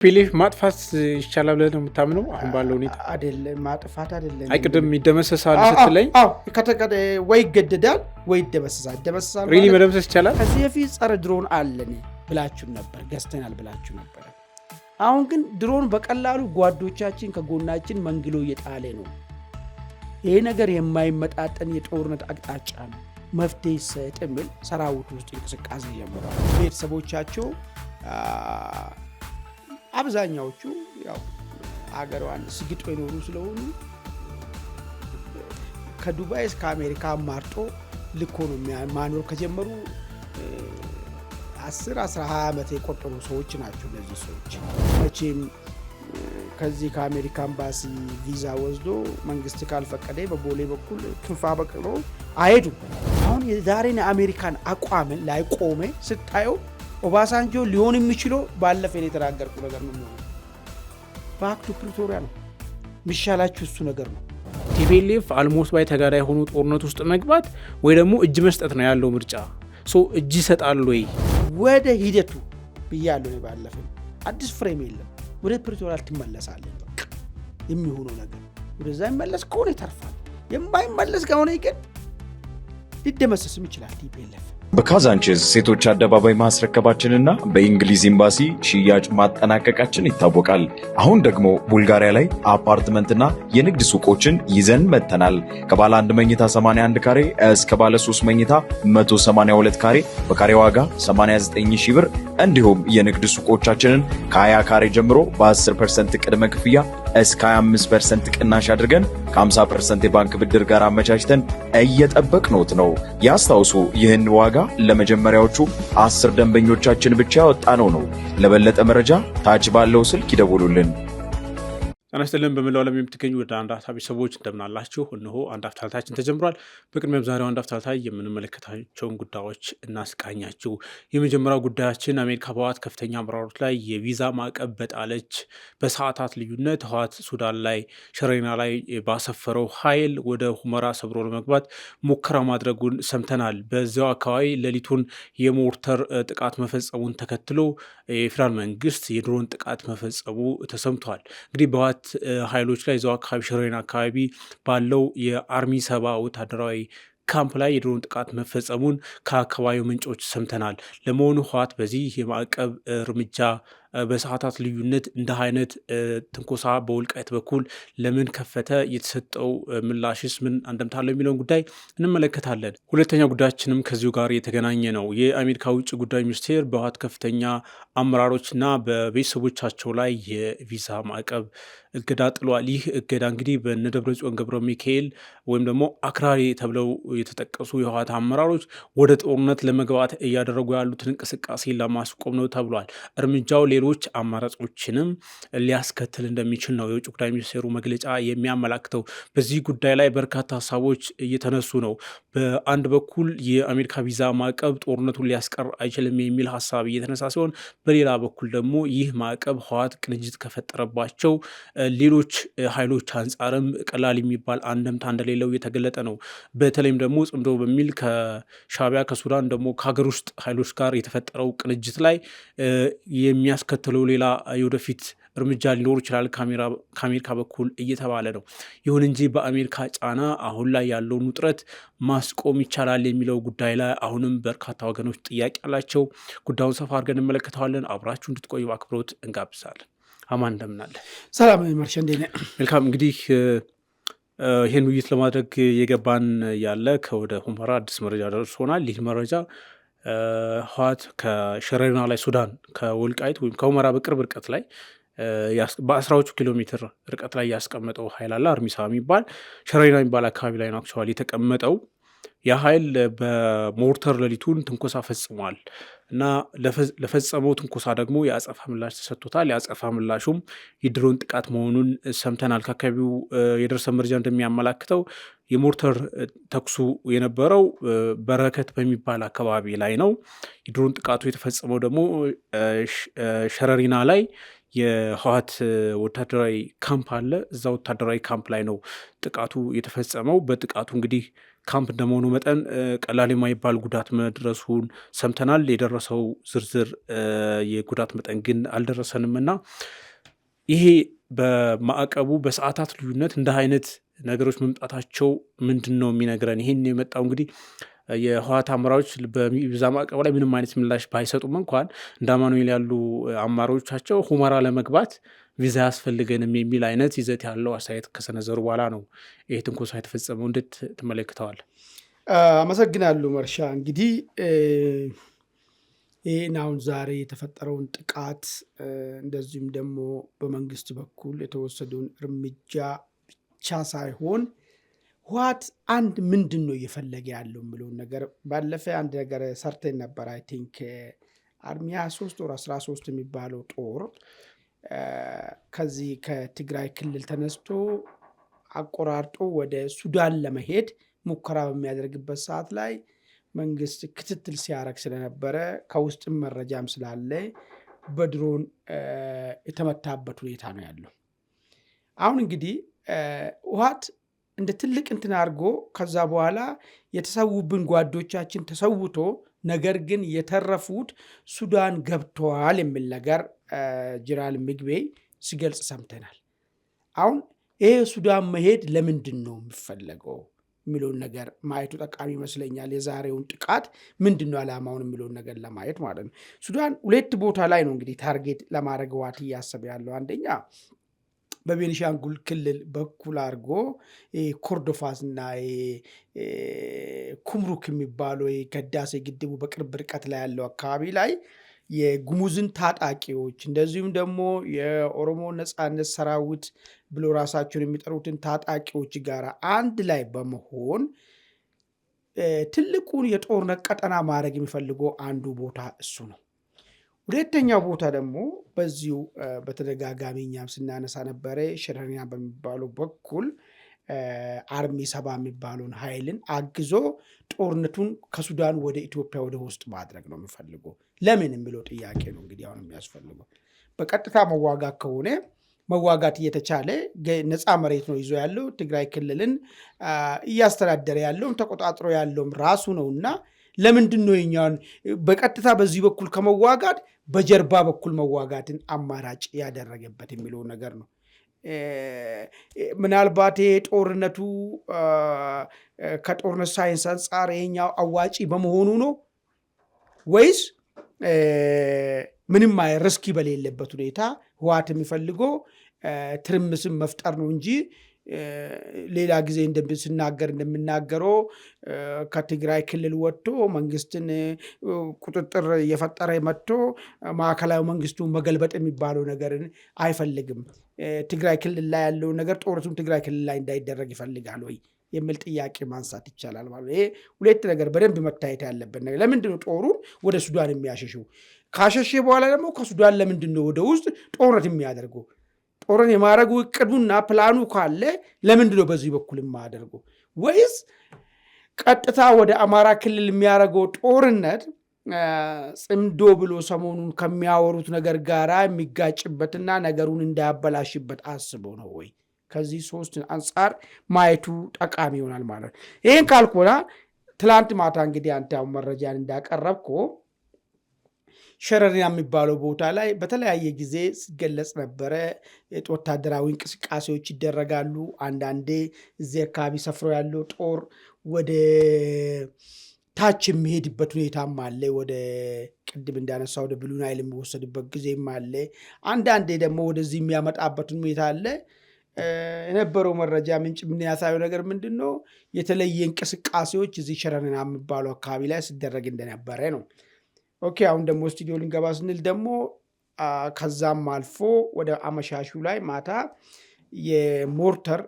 ፒኤልኤፍ ማጥፋት ይቻላል ብለህ ነው የምታምነው? አሁን ባለው ሁኔታ አይደለም፣ ማጥፋት አይደለም። አይቅድም ይደመሰሳል ስትለኝ ወይ ይገደዳል ወይ ይደመሰሳል። ይደመሰሳል ሪሊ መደምሰስ ይቻላል። ከዚህ በፊት ጸረ ድሮን አለን ብላችሁ ነበር፣ ገዝተናል ብላችሁ ነበር። አሁን ግን ድሮን በቀላሉ ጓዶቻችን ከጎናችን መንግሎ እየጣለ ነው። ይሄ ነገር የማይመጣጠን የጦርነት አቅጣጫ ነው። መፍትሄ ይሰጥ የሚል ሰራዊት ውስጥ እንቅስቃሴ ጀምሯል። ቤተሰቦቻቸው አብዛኛዎቹ ያው አገሯን ስግጦ የኖሩ ስለሆኑ ከዱባይ እስከ አሜሪካ ማርጦ ልኮ ነው ማኖር ከጀመሩ 10-20 ዓመት የቆጠሩ ሰዎች ናቸው። እነዚህ ሰዎች መቼም ከዚህ ከአሜሪካ ኤምባሲ ቪዛ ወስዶ መንግስት ካልፈቀደ በቦሌ በኩል ክንፋ በቅሎ አይሄዱም። አሁን የዛሬን የአሜሪካን አቋምን ላይ ቆመ ስታየው ኦባሳንጆ ሊሆን የሚችለው ባለፈ የተናገርኩ ነገር ነው። ባክ ቱ ፕሪቶሪያ ነው የሚሻላችሁ፣ እሱ ነገር ነው። ቲፒኤልኤፍ አልሞስት ባይ ተጋዳይ ሆኖ ጦርነት ውስጥ መግባት ወይ ደግሞ እጅ መስጠት ነው ያለው ምርጫ። እጅ ይሰጣሉ ወይ ወደ ሂደቱ ብያለሁ። ባለፈ አዲስ ፍሬም የለም። ወደ ፕሪቶሪያ ትመለሳለህ። የሚሆነው ነገር ወደዛ ይመለስ ከሆነ ይተርፋል። የማይመለስ ከሆነ ግን ሊደመሰስም ይችላል ቲፒኤልኤፍ። በካዛንቺስ ሴቶች አደባባይ ማስረከባችንና በእንግሊዝ ኤምባሲ ሽያጭ ማጠናቀቃችን ይታወቃል። አሁን ደግሞ ቡልጋሪያ ላይ አፓርትመንትና የንግድ ሱቆችን ይዘን መጥተናል። ከባለ 1 መኝታ 81 ካሬ እስከ ባለ 3 መኝታ 182 ካሬ በካሬ ዋጋ 89,000 ብር እንዲሁም የንግድ ሱቆቻችንን ከ20 ካሬ ጀምሮ በ10% ቅድመ ክፍያ እስከ 25% ቅናሽ አድርገን ከ50% የባንክ ብድር ጋር አመቻችተን እየጠበቅነዎት ነው። ያስታውሱ፣ ይህን ዋጋ ለመጀመሪያዎቹ 10 ደንበኞቻችን ብቻ ያወጣነው ነው። ለበለጠ መረጃ ታች ባለው ስልክ ይደውሉልን። ጤና ይስጥልን። በመላው ዓለም የምትገኙ ወደ አንድ አፍታ ቤተሰቦች እንደምን አላችሁ? እነሆ አንድ አፍታ ታችን ተጀምሯል። በቅድሚያም ዛሬው አንድ አፍታ ላይ የምንመለከታቸውን ጉዳዮች እናስቃኛችሁ። የመጀመሪያው ጉዳያችን አሜሪካ በህወሓት ከፍተኛ አመራሮች ላይ የቪዛ ማዕቀብ በጣለች በሰዓታት ልዩነት ህወሓት ሱዳን ላይ ሸሬና ላይ ባሰፈረው ኃይል ወደ ሁመራ ሰብሮ ለመግባት ሙከራ ማድረጉን ሰምተናል። በዚያው አካባቢ ሌሊቱን የሞርተር ጥቃት መፈጸሙን ተከትሎ የፌዴራል መንግስት የድሮን ጥቃት መፈጸሙ ተሰምቷል። እንግዲህ በህወሓት ኃይሎች ላይ እዛው አካባቢ ሸሬና አካባቢ ባለው የአርሚ 70 ወታደራዊ ካምፕ ላይ የድሮን ጥቃት መፈጸሙን ከአካባቢው ምንጮች ሰምተናል። ለመሆኑ ህወሓት በዚህ የማዕቀብ እርምጃ በሰዓታት ልዩነት እንደ አይነት ትንኮሳ በወልቃይት በኩል ለምን ከፈተ? የተሰጠው ምላሽስ ምን አንደምታለው? የሚለውን ጉዳይ እንመለከታለን። ሁለተኛ ጉዳያችንም ከዚሁ ጋር የተገናኘ ነው። የአሜሪካ ውጭ ጉዳይ ሚኒስቴር በህወሓት ከፍተኛ አመራሮችና በቤተሰቦቻቸው ላይ የቪዛ ማዕቀብ እገዳ ጥሏል። ይህ እገዳ እንግዲህ በእነ ደብረጽዮን ገብረ ሚካኤል ወይም ደግሞ አክራሪ ተብለው የተጠቀሱ የህወሓት አመራሮች ወደ ጦርነት ለመግባት እያደረጉ ያሉትን እንቅስቃሴ ለማስቆም ነው ተብሏል። እርምጃው ሌሎች አማራጮችንም ሊያስከትል እንደሚችል ነው የውጭ ጉዳይ ሚኒስቴሩ መግለጫ የሚያመላክተው። በዚህ ጉዳይ ላይ በርካታ ሀሳቦች እየተነሱ ነው። በአንድ በኩል የአሜሪካ ቪዛ ማዕቀብ ጦርነቱን ሊያስቀር አይችልም የሚል ሀሳብ እየተነሳ ሲሆን፣ በሌላ በኩል ደግሞ ይህ ማዕቀብ ህወሓት ቅንጅት ከፈጠረባቸው ሌሎች ኃይሎች አንጻርም ቀላል የሚባል አንደምታ እንደሌለው እየተገለጠ ነው። በተለይም ደግሞ ጽምዶ በሚል ከሻዕቢያ ከሱዳን ደግሞ ከሀገር ውስጥ ኃይሎች ጋር የተፈጠረው ቅንጅት ላይ የሚያስከትለው ሌላ የወደፊት እርምጃ ሊኖር ይችላል ከአሜሪካ በኩል እየተባለ ነው። ይሁን እንጂ በአሜሪካ ጫና አሁን ላይ ያለውን ውጥረት ማስቆም ይቻላል የሚለው ጉዳይ ላይ አሁንም በርካታ ወገኖች ጥያቄ አላቸው። ጉዳዩን ሰፋ አድርገን እንመለከተዋለን። አብራችሁ እንድትቆዩ በአክብሮት እንጋብዛለን። አማን እንደምናለ? ሰላም መርሻ፣ እንዴት ነህ? መልካም። እንግዲህ ይህን ውይይት ለማድረግ የገባን ያለ ከወደ ሁመራ አዲስ መረጃ ደርሶናል። ይህ መረጃ ህወሓት ከሸሬና ላይ ሱዳን ከወልቃይት ወይም ከሁመራ በቅርብ ርቀት ላይ በ10ዎቹ ኪሎ ሜትር ርቀት ላይ ያስቀመጠው ኃይል አለ። አርሚሳ የሚባል ሸሬና የሚባል አካባቢ ላይ ነው አክቹዋሊ የተቀመጠው። ያ ኃይል በሞርተር ሌሊቱን ትንኮሳ ፈጽሟል እና ለፈጸመው ትንኮሳ ደግሞ የአጸፋ ምላሽ ተሰጥቶታል። የአጸፋ ምላሹም የድሮን ጥቃት መሆኑን ሰምተናል። ከአካባቢው የደረሰ መረጃ እንደሚያመላክተው የሞርተር ተኩሱ የነበረው በረከት በሚባል አካባቢ ላይ ነው። የድሮን ጥቃቱ የተፈጸመው ደግሞ ሸረሪና ላይ የህወሓት ወታደራዊ ካምፕ አለ። እዛ ወታደራዊ ካምፕ ላይ ነው ጥቃቱ የተፈጸመው። በጥቃቱ እንግዲህ ካምፕ እንደመሆኑ መጠን ቀላል የማይባል ጉዳት መድረሱን ሰምተናል። የደረሰው ዝርዝር የጉዳት መጠን ግን አልደረሰንም እና ይሄ በማዕቀቡ በሰዓታት ልዩነት እንደ አይነት ነገሮች መምጣታቸው ምንድን ነው የሚነግረን? ይህን የመጣው እንግዲህ የህወሓት አመራሮች በዛ ማዕቀቡ ላይ ምንም አይነት ምላሽ ባይሰጡም እንኳን እንደ አማኑኤል ያሉ አማራሮቻቸው ሁመራ ለመግባት ቪዛ ያስፈልገንም የሚል አይነት ይዘት ያለው አስተያየት ከሰነዘሩ በኋላ ነው ይህ ትንኮሳ የተፈጸመው። እንዴት ትመለከተዋል? አመሰግናለሁ መርሻ። እንግዲህ ይህን አሁን ዛሬ የተፈጠረውን ጥቃት እንደዚሁም ደግሞ በመንግስት በኩል የተወሰደውን እርምጃ ብቻ ሳይሆን ህወሓት አንድ ምንድን ነው እየፈለገ ያለው የሚለውን ነገር ባለፈ አንድ ነገር ሰርተን ነበር። አይ ቲንክ አርሚ 23 ወር 13 የሚባለው ጦር ከዚህ ከትግራይ ክልል ተነስቶ አቆራርጦ ወደ ሱዳን ለመሄድ ሙከራ በሚያደርግበት ሰዓት ላይ መንግስት ክትትል ሲያረግ ስለነበረ ከውስጥም መረጃም ስላለ በድሮን የተመታበት ሁኔታ ነው ያለው። አሁን እንግዲህ ህወሓት እንደ ትልቅ እንትን አድርጎ ከዛ በኋላ የተሰዉብን ጓዶቻችን ተሰውቶ ነገር ግን የተረፉት ሱዳን ገብተዋል የሚል ነገር ጀነራል ምግቤይ ሲገልጽ ሰምተናል። አሁን ይሄ ሱዳን መሄድ ለምንድን ነው የሚፈለገው የሚለውን ነገር ማየቱ ጠቃሚ ይመስለኛል። የዛሬውን ጥቃት ምንድን ነው ዓላማውን የሚለውን ነገር ለማየት ማለት ነው። ሱዳን ሁለት ቦታ ላይ ነው እንግዲህ ታርጌት ለማድረግ ህወሓት እያሰበ ያለው። አንደኛ በቤኒሻንጉል ክልል በኩል አድርጎ ኮርዶፋስ እና ኩምሩክ የሚባለው ከህዳሴ ግድቡ በቅርብ ርቀት ላይ ያለው አካባቢ ላይ የጉሙዝን ታጣቂዎች እንደዚሁም ደግሞ የኦሮሞ ነጻነት ሰራዊት ብሎ ራሳቸውን የሚጠሩትን ታጣቂዎች ጋር አንድ ላይ በመሆን ትልቁን የጦርነት ቀጠና ማድረግ የሚፈልገው አንዱ ቦታ እሱ ነው። ሁለተኛው ቦታ ደግሞ በዚሁ በተደጋጋሚ እኛም ስናነሳ ነበረ ሸረሪያ በሚባለው በኩል አርሚ 70 የሚባለውን ኃይልን አግዞ ጦርነቱን ከሱዳን ወደ ኢትዮጵያ ወደ ውስጥ ማድረግ ነው የሚፈልገው። ለምን የሚለው ጥያቄ ነው እንግዲህ አሁን የሚያስፈልገው። በቀጥታ መዋጋት ከሆነ መዋጋት እየተቻለ ነፃ መሬት ነው ይዞ ያለው። ትግራይ ክልልን እያስተዳደረ ያለውም ተቆጣጥሮ ያለውም ራሱ ነውና ለምንድን ነው የኛውን በቀጥታ በዚህ በኩል ከመዋጋት በጀርባ በኩል መዋጋትን አማራጭ ያደረገበት የሚለው ነገር ነው። ምናልባት ጦርነቱ ከጦርነት ሳይንስ አንጻር ይሄኛው አዋጪ በመሆኑ ነው ወይስ ምንም ሪስክ በሌለበት ሁኔታ ህወሓት የሚፈልገው ትርምስን መፍጠር ነው እንጂ ሌላ ጊዜ እንደምናገረው ከትግራይ ክልል ወጥቶ መንግስትን ቁጥጥር እየፈጠረ መጥቶ ማዕከላዊ መንግስቱ መገልበጥ የሚባለው ነገርን አይፈልግም። ትግራይ ክልል ላይ ያለው ነገር ጦርነቱን ትግራይ ክልል ላይ እንዳይደረግ ይፈልጋል ወይ የሚል ጥያቄ ማንሳት ይቻላል ማለት። ይሄ ሁለት ነገር በደንብ መታየት ያለበት ነገር። ለምንድን ነው ጦሩን ወደ ሱዳን የሚያሸሸው? ካሸሸ በኋላ ደግሞ ከሱዳን ለምንድን ነው ወደ ውስጥ ጦርነት የሚያደርገው? ጦርን የማድረጉ እቅዱና ፕላኑ ካለ ለምንድን ነው በዚህ በኩል የማያደርገው? ወይስ ቀጥታ ወደ አማራ ክልል የሚያደርገው ጦርነት ጽምዶ ብሎ ሰሞኑን ከሚያወሩት ነገር ጋር የሚጋጭበትና ነገሩን እንዳያበላሽበት አስቦ ነው ወይ? ከዚህ ሶስት አንጻር ማየቱ ጠቃሚ ይሆናል ማለት ነው። ይህን ካልኮና ትላንት ማታ እንግዲህ አንተ ያው መረጃን እንዳቀረብኮ ሸረሪያ የሚባለው ቦታ ላይ በተለያየ ጊዜ ሲገለጽ ነበረ። ወታደራዊ እንቅስቃሴዎች ይደረጋሉ። አንዳንዴ እዚህ አካባቢ ሰፍሮ ያለው ጦር ወደ ታች የሚሄድበት ሁኔታም አለ። ወደ ቅድም እንዳነሳ ወደ ብሉ ናይል የሚወሰድበት ጊዜም አለ። አንዳንዴ ደግሞ ወደዚህ የሚያመጣበትን ሁኔታ አለ። የነበረው መረጃ ምንጭ ምን ያሳየው ነገር ምንድን ነው? የተለየ እንቅስቃሴዎች እዚህ ሸረሪያ የሚባለው አካባቢ ላይ ሲደረግ እንደነበረ ነው። ኦኬ፣ አሁን ደግሞ ስቱዲዮ ልንገባ ስንል ደግሞ ከዛም አልፎ ወደ አመሻሹ ላይ ማታ የሞርተር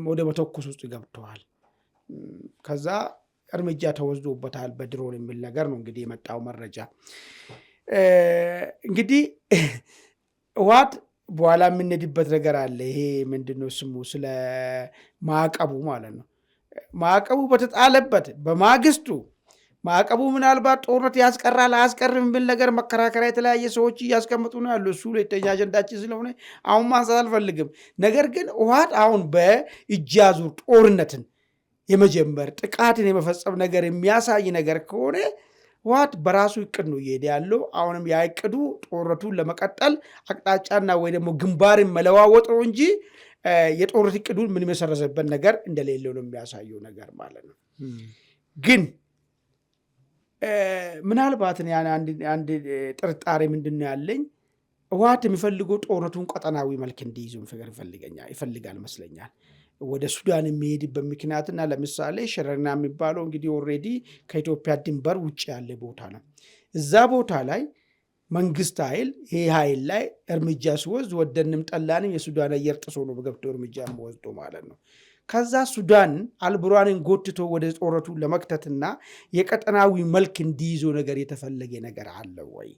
ወደ መተኮስ ውስጥ ገብተዋል። ከዛ እርምጃ ተወስዶበታል በድሮን የሚል ነገር ነው እንግዲህ የመጣው መረጃ። እንግዲህ ህወሓት በኋላ የምንሄድበት ነገር አለ። ይሄ ምንድነው ስሙ? ስለ ማዕቀቡ ማለት ነው። ማዕቀቡ በተጣለበት በማግስቱ ማዕቀቡ ምናልባት ጦርነት ያስቀራል አያስቀርም የሚል ነገር መከራከሪያ የተለያየ ሰዎች እያስቀምጡ ነው ያሉ። እሱ ሁለተኛ አጀንዳችን ስለሆነ አሁን ማንሳት አልፈልግም። ነገር ግን ህወሓት አሁን በእጅ አዙር ጦርነትን የመጀመር ጥቃትን የመፈጸም ነገር የሚያሳይ ነገር ከሆነ ህወሓት በራሱ እቅድ ነው እየሄደ ያለው። አሁንም ያ እቅዱ ጦርነቱን ለመቀጠል አቅጣጫና ወይ ደግሞ ግንባርን መለዋወጥ ነው እንጂ የጦርነት እቅዱን ምን የመሰረዘበት ነገር እንደሌለው ነው የሚያሳየው ነገር ማለት ነው። ግን ምናልባት አንድ ጥርጣሬ ምንድነው ያለኝ ህወሓት የሚፈልገው ጦርነቱን ቀጠናዊ መልክ እንዲይዙ ይፈልጋል ይመስለኛል። ወደ ሱዳን የሚሄድበት ምክንያትና ለምሳሌ ሽረና የሚባለው እንግዲህ ኦልሬዲ ከኢትዮጵያ ድንበር ውጭ ያለ ቦታ ነው። እዛ ቦታ ላይ መንግስት ኃይል ላይ እርምጃ ሲወስድ ወደንም ጠላንም የሱዳን አየር ጥሶ ነው በገብቶ እርምጃ ወስዶ ማለት ነው። ከዛ ሱዳን አልቡርሃንን ጎትቶ ወደ ጦርነቱ ለመክተትና የቀጠናዊ መልክ እንዲይዞ ነገር የተፈለገ ነገር አለ ወይ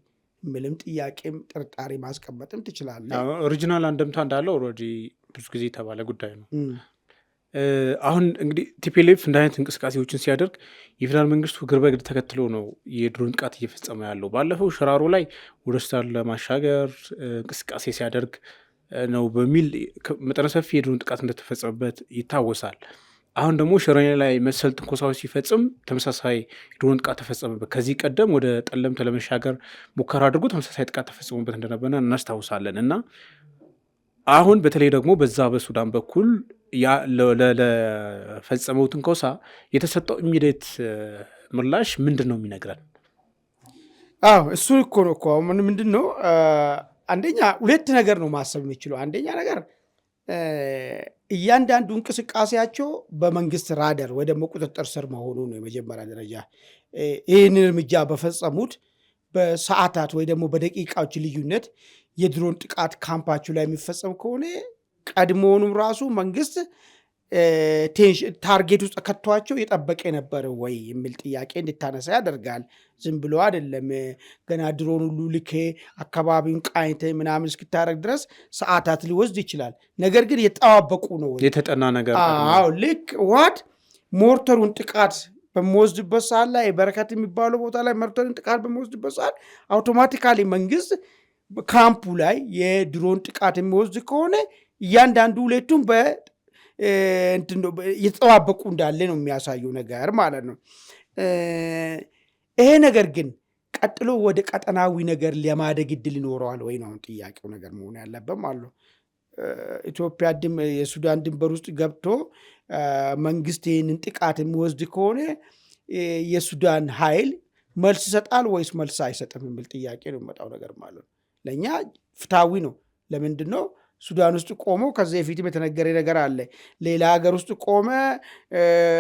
ምንም ጥያቄም ጥርጣሬ ማስቀመጥም ትችላለህ። ኦሪጂናል አንደምታ እንዳለው ኦልሬዲ ብዙ ጊዜ የተባለ ጉዳይ ነው። አሁን እንግዲህ ቲፒኤልኤፍ እንደ አይነት እንቅስቃሴዎችን ሲያደርግ የፌዴራል መንግስቱ እግር በእግር ተከትሎ ነው የድሮን ጥቃት እየፈጸመ ያለው። ባለፈው ሽራሮ ላይ ወደ ሱዳን ለማሻገር እንቅስቃሴ ሲያደርግ ነው በሚል መጠነ ሰፊ የድሮን ጥቃት እንደተፈጸመበት ይታወሳል። አሁን ደግሞ ሽሬ ላይ መሰል ትንኮሳዎች ሲፈጽም ተመሳሳይ ድሮን ጥቃት ተፈጸመበት። ከዚህ ቀደም ወደ ጠለምት ለመሻገር ሙከራ አድርጎ ተመሳሳይ ጥቃት ተፈጽሞበት እንደነበረ እናስታውሳለን። እና አሁን በተለይ ደግሞ በዛ በሱዳን በኩል ለፈጸመው ትንኮሳ የተሰጠው ኢሚዲየት ምላሽ ምንድን ነው የሚነግረን? እሱ እኮ ነው እኮ ምንድን ነው አንደኛ ሁለት ነገር ነው ማሰብ የሚችለው። አንደኛ ነገር እያንዳንዱ እንቅስቃሴያቸው በመንግስት ራደር ወይ ደግሞ ቁጥጥር ስር መሆኑ ነው የመጀመሪያ ደረጃ። ይህንን እርምጃ በፈጸሙት በሰዓታት ወይ ደግሞ በደቂቃዎች ልዩነት የድሮን ጥቃት ካምፓቸው ላይ የሚፈጸም ከሆነ ቀድሞውንም ራሱ መንግስት ታርጌት ውስጥ ከቷቸው የጠበቀ የነበረ ወይ የሚል ጥያቄ እንድታነሳ ያደርጋል። ዝም ብሎ አይደለም ገና ድሮን ሁሉ ልኬ አካባቢውን ቃኝተ ምናምን እስክታደርግ ድረስ ሰዓታት ሊወስድ ይችላል። ነገር ግን የጠባበቁ ነው የተጠና ነገር። ልክ ህወሓት ሞርተሩን ጥቃት በሚወስድበት ሰዓት ላይ በረከት የሚባለው ቦታ ላይ ሞርተሩን ጥቃት በሚወስድበት ሰዓት አውቶማቲካሊ መንግስት ካምፑ ላይ የድሮን ጥቃት የሚወስድ ከሆነ እያንዳንዱ ሁለቱም የተጠባበቁ እንዳለ ነው የሚያሳየው ነገር ማለት ነው። ይሄ ነገር ግን ቀጥሎ ወደ ቀጠናዊ ነገር ለማደግ እድል ይኖረዋል ወይ ነው ጥያቄው ነገር መሆን ያለበት ማለት ነው። ኢትዮጵያ የሱዳን ድንበር ውስጥ ገብቶ መንግስት ይህንን ጥቃት የሚወስድ ከሆነ የሱዳን ኃይል መልስ ይሰጣል ወይስ መልስ አይሰጥም የሚል ጥያቄ ነው የሚመጣው ነገር ማለት ነው። ለእኛ ፍትሃዊ ነው። ለምንድን ነው ሱዳን ውስጥ ቆሞ ከዚህ በፊትም የተነገረ ነገር አለ። ሌላ ሀገር ውስጥ ቆመ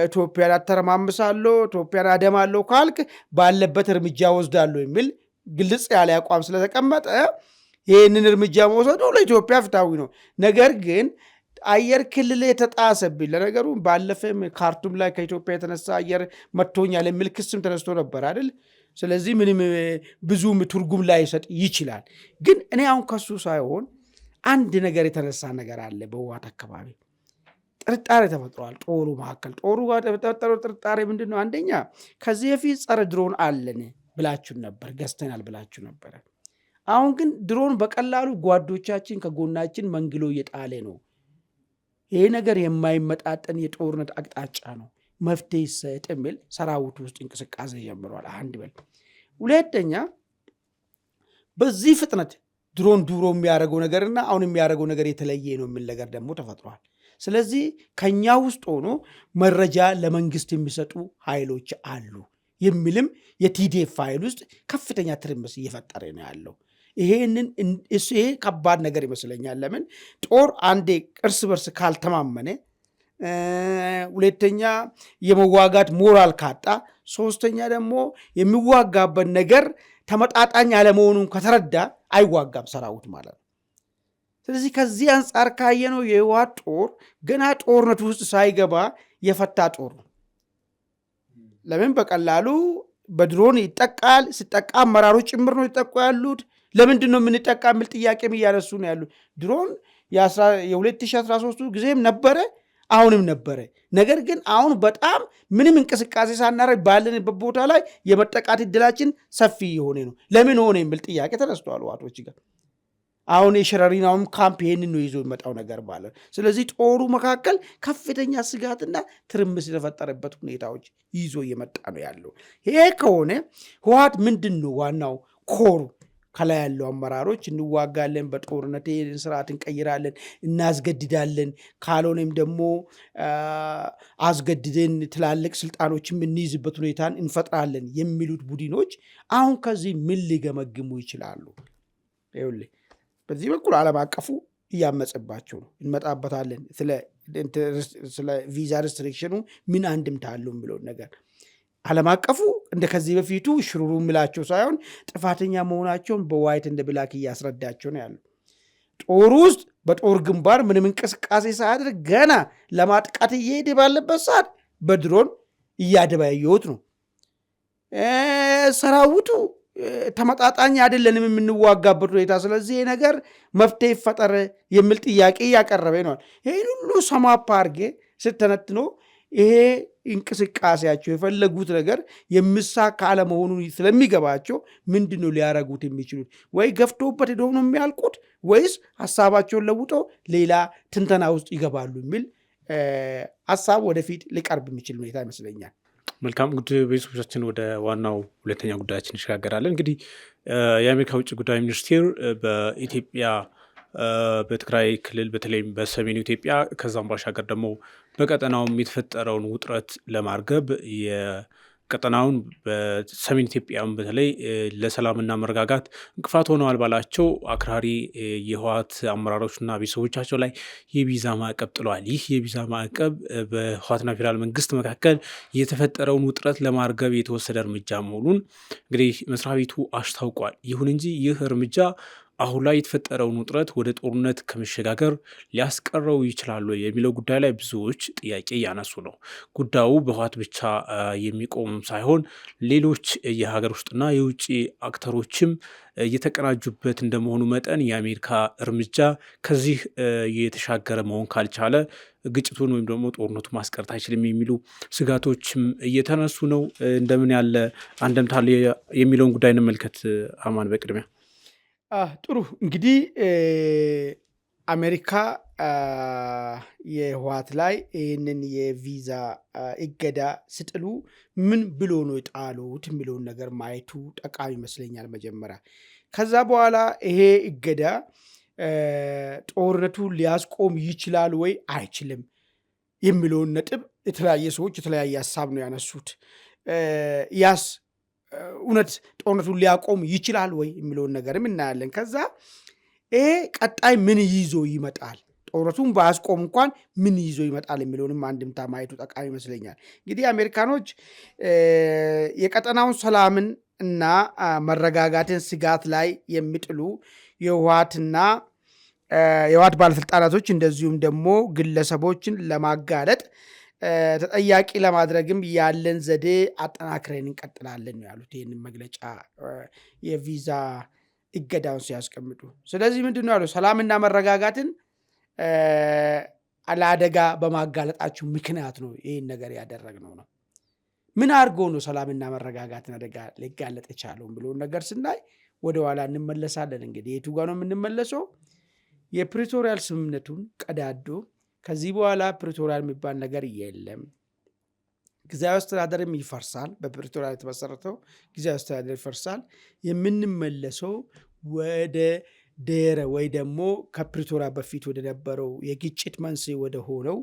ኢትዮጵያን አተረማምሳለሁ ኢትዮጵያን አደማለሁ ካልክ ባለበት እርምጃ ወስዳለሁ የሚል ግልጽ ያለ አቋም ስለተቀመጠ ይህንን እርምጃ መውሰዱ ለኢትዮጵያ ፍትሃዊ ነው። ነገር ግን አየር ክልል የተጣሰብኝ ለነገሩ ባለፈም ካርቱም ላይ ከኢትዮጵያ የተነሳ አየር መጥቶኛል የሚል ክስም ተነስቶ ነበር አይደል? ስለዚህ ምንም ብዙም ትርጉም ላይ ይሰጥ ይችላል። ግን እኔ አሁን ከሱ ሳይሆን አንድ ነገር የተነሳ ነገር አለ። በህወሓት አካባቢ ጥርጣሬ ተፈጥሯል። ጦሩ መካከል ጦሩ ጋር የተፈጠረው ጥርጣሬ ምንድን ነው? አንደኛ ከዚህ በፊት ጸረ ድሮን አለን ብላችሁ ነበር፣ ገዝተናል ብላችሁ ነበረ። አሁን ግን ድሮን በቀላሉ ጓዶቻችን ከጎናችን መንግሎ እየጣለ ነው። ይሄ ነገር የማይመጣጠን የጦርነት አቅጣጫ ነው፣ መፍትሄ ይሰጥ የሚል ሰራዊቱ ውስጥ እንቅስቃሴ ጀምሯል። አንድ በል ሁለተኛ በዚህ ፍጥነት ድሮን ዱሮ የሚያደርገው ነገርና አሁን የሚያደርገው ነገር የተለየ ነው የሚል ነገር ደግሞ ተፈጥሯል። ስለዚህ ከኛ ውስጥ ሆኖ መረጃ ለመንግስት የሚሰጡ ኃይሎች አሉ የሚልም የቲዲኤፍ ኃይል ውስጥ ከፍተኛ ትርምስ እየፈጠረ ነው ያለው። ይሄ ከባድ ነገር ይመስለኛል። ለምን ጦር አንዴ እርስ በርስ ካልተማመነ፣ ሁለተኛ የመዋጋት ሞራል ካጣ፣ ሶስተኛ ደግሞ የሚዋጋበት ነገር ተመጣጣኝ አለመሆኑን ከተረዳ አይዋጋም ሰራዊት ማለት ነው። ስለዚህ ከዚህ አንጻር ካየነው የህወሓት ጦር ገና ጦርነቱ ውስጥ ሳይገባ የፈታ ጦር ነው። ለምን በቀላሉ በድሮን ይጠቃል። ሲጠቃ አመራሮች ጭምር ነው ይጠቁ ያሉት። ለምንድን ነው የምንጠቃ የሚል ጥያቄም እያነሱ ነው ያሉ። ድሮን የ2013 ጊዜም ነበረ፣ አሁንም ነበረ። ነገር ግን አሁን በጣም ምንም እንቅስቃሴ ሳናረግ ባለንበት ቦታ ላይ የመጠቃት እድላችን ሰፊ የሆነ ነው። ለምን ሆነ የሚል ጥያቄ ተነስቷል ህወሓቶች ጋር። አሁን የሸረሪናውም ካምፕ ይሄንን ነው ይዞ የሚመጣው ነገር ማለት። ስለዚህ ጦሩ መካከል ከፍተኛ ስጋትና ትርምስ የተፈጠረበት ሁኔታዎች ይዞ እየመጣ ነው ያለው። ይሄ ከሆነ ህወሓት ምንድን ነው ዋናው ኮሩ? ከላይ ያለው አመራሮች እንዋጋለን፣ በጦርነት ስርዓት እንቀይራለን፣ እናስገድዳለን፣ ካልሆነም ደግሞ አስገድደን ትላልቅ ስልጣኖችን የምንይዝበት ሁኔታን እንፈጥራለን የሚሉት ቡድኖች አሁን ከዚህ ምን ሊገመግሙ ይችላሉ? ይኸውልህ በዚህ በኩል ዓለም አቀፉ እያመፀባቸው ነው፣ እንመጣበታለን። ስለ ቪዛ ሪስትሪክሽኑ ምን አንድምታ አለው የሚለውን ነገር ዓለም አቀፉ እንደ ከዚህ በፊቱ ሽሩሩ የሚላቸው ሳይሆን ጥፋተኛ መሆናቸውን በዋይት እንደ ብላክ እያስረዳቸው ነው ያለው። ጦር ውስጥ በጦር ግንባር ምንም እንቅስቃሴ ሳያደርግ ገና ለማጥቃት እየሄደ ባለበት ሰዓት በድሮን እያደባየሁት ነው። ሰራዊቱ ተመጣጣኝ አይደለንም የምንዋጋበት ሁኔታ፣ ስለዚህ ይህ ነገር መፍትሄ ይፈጠር የሚል ጥያቄ እያቀረበ ነዋል። ይህን ሁሉ ሰማፓ አድርጌ ስተነትኖ ይሄ እንቅስቃሴያቸው የፈለጉት ነገር የሚሳካ አለመሆኑን ስለሚገባቸው ምንድን ነው ሊያረጉት የሚችሉት? ወይ ገፍቶበት ሄደው ነው የሚያልቁት፣ ወይስ ሀሳባቸውን ለውጦ ሌላ ትንተና ውስጥ ይገባሉ የሚል ሀሳብ ወደፊት ሊቀርብ የሚችል ሁኔታ ይመስለኛል። መልካም እንግዲህ ቤተሰቦቻችን ወደ ዋናው ሁለተኛ ጉዳያችን እንሸጋገራለን። እንግዲህ የአሜሪካ ውጭ ጉዳይ ሚኒስቴር በኢትዮጵያ በትግራይ ክልል በተለይም በሰሜኑ ኢትዮጵያ ከዛም ባሻገር ደግሞ በቀጠናውም የተፈጠረውን ውጥረት ለማርገብ የቀጠናውን በሰሜን ኢትዮጵያም በተለይ ለሰላምና መረጋጋት እንቅፋት ሆነዋል ባላቸው አክራሪ የህወሓት አመራሮችና ቤተሰቦቻቸው ላይ የቪዛ ማዕቀብ ጥለዋል። ይህ የቪዛ ማዕቀብ በህወሓትና ፌዴራል መንግስት መካከል የተፈጠረውን ውጥረት ለማርገብ የተወሰደ እርምጃ መሆኑን እንግዲህ መስሪያ ቤቱ አስታውቋል። ይሁን እንጂ ይህ እርምጃ አሁን ላይ የተፈጠረውን ውጥረት ወደ ጦርነት ከመሸጋገር ሊያስቀረው ይችላሉ የሚለው ጉዳይ ላይ ብዙዎች ጥያቄ እያነሱ ነው። ጉዳዩ በህወሓት ብቻ የሚቆም ሳይሆን ሌሎች የሀገር ውስጥና የውጭ አክተሮችም እየተቀናጁበት እንደመሆኑ መጠን የአሜሪካ እርምጃ ከዚህ የተሻገረ መሆን ካልቻለ ግጭቱን ወይም ደግሞ ጦርነቱ ማስቀረት አይችልም የሚሉ ስጋቶችም እየተነሱ ነው። እንደምን ያለ አንደምታ የሚለውን ጉዳይ እንመልከት። አማን በቅድሚያ ጥሩ እንግዲህ አሜሪካ የህወሓት ላይ ይህንን የቪዛ እገዳ ስጥሉ ምን ብሎ ነው የጣሉት የሚለውን ነገር ማየቱ ጠቃሚ ይመስለኛል መጀመሪያ። ከዛ በኋላ ይሄ እገዳ ጦርነቱ ሊያስቆም ይችላል ወይ አይችልም የሚለውን ነጥብ የተለያየ ሰዎች የተለያየ ሀሳብ ነው ያነሱት። ያስ እውነት ጦርነቱን ሊያቆም ይችላል ወይ የሚለውን ነገርም እናያለን። ከዛ ይሄ ቀጣይ ምን ይዞ ይመጣል፣ ጦርነቱን በአስቆም እንኳን ምን ይዞ ይመጣል የሚለውንም አንድምታ ማየቱ ጠቃሚ ይመስለኛል። እንግዲህ አሜሪካኖች የቀጠናውን ሰላምን እና መረጋጋትን ስጋት ላይ የሚጥሉ የህወሓትና የህወሓት ባለስልጣናቶች እንደዚሁም ደግሞ ግለሰቦችን ለማጋለጥ ተጠያቂ ለማድረግም ያለን ዘዴ አጠናክረን እንቀጥላለን ነው ያሉት ይህንን መግለጫ የቪዛ እገዳውን ሲያስቀምጡ። ስለዚህ ምንድን ነው ያሉ? ሰላምና መረጋጋትን ለአደጋ በማጋለጣችሁ ምክንያት ነው ይህን ነገር ያደረግነው ነው። ምን አድርጎ ነው ሰላምና መረጋጋትን አደጋ ሊጋለጥ የቻለውን ብሎን ነገር ስናይ ወደኋላ እንመለሳለን። እንግዲህ የቱ ጋር ነው የምንመለሰው? የፕሪቶሪያል ስምምነቱን ቀዳዶ ከዚህ በኋላ ፕሪቶሪያል የሚባል ነገር የለም፣ ጊዜያዊ አስተዳደርም ይፈርሳል፣ በፕሪቶሪያል የተመሰረተው ጊዜያዊ አስተዳደር ይፈርሳል፣ የምንመለሰው ወደ ድህረ ወይ ደግሞ ከፕሪቶሪያ በፊት ወደ ነበረው የግጭት መንስኤ ወደ ሆነው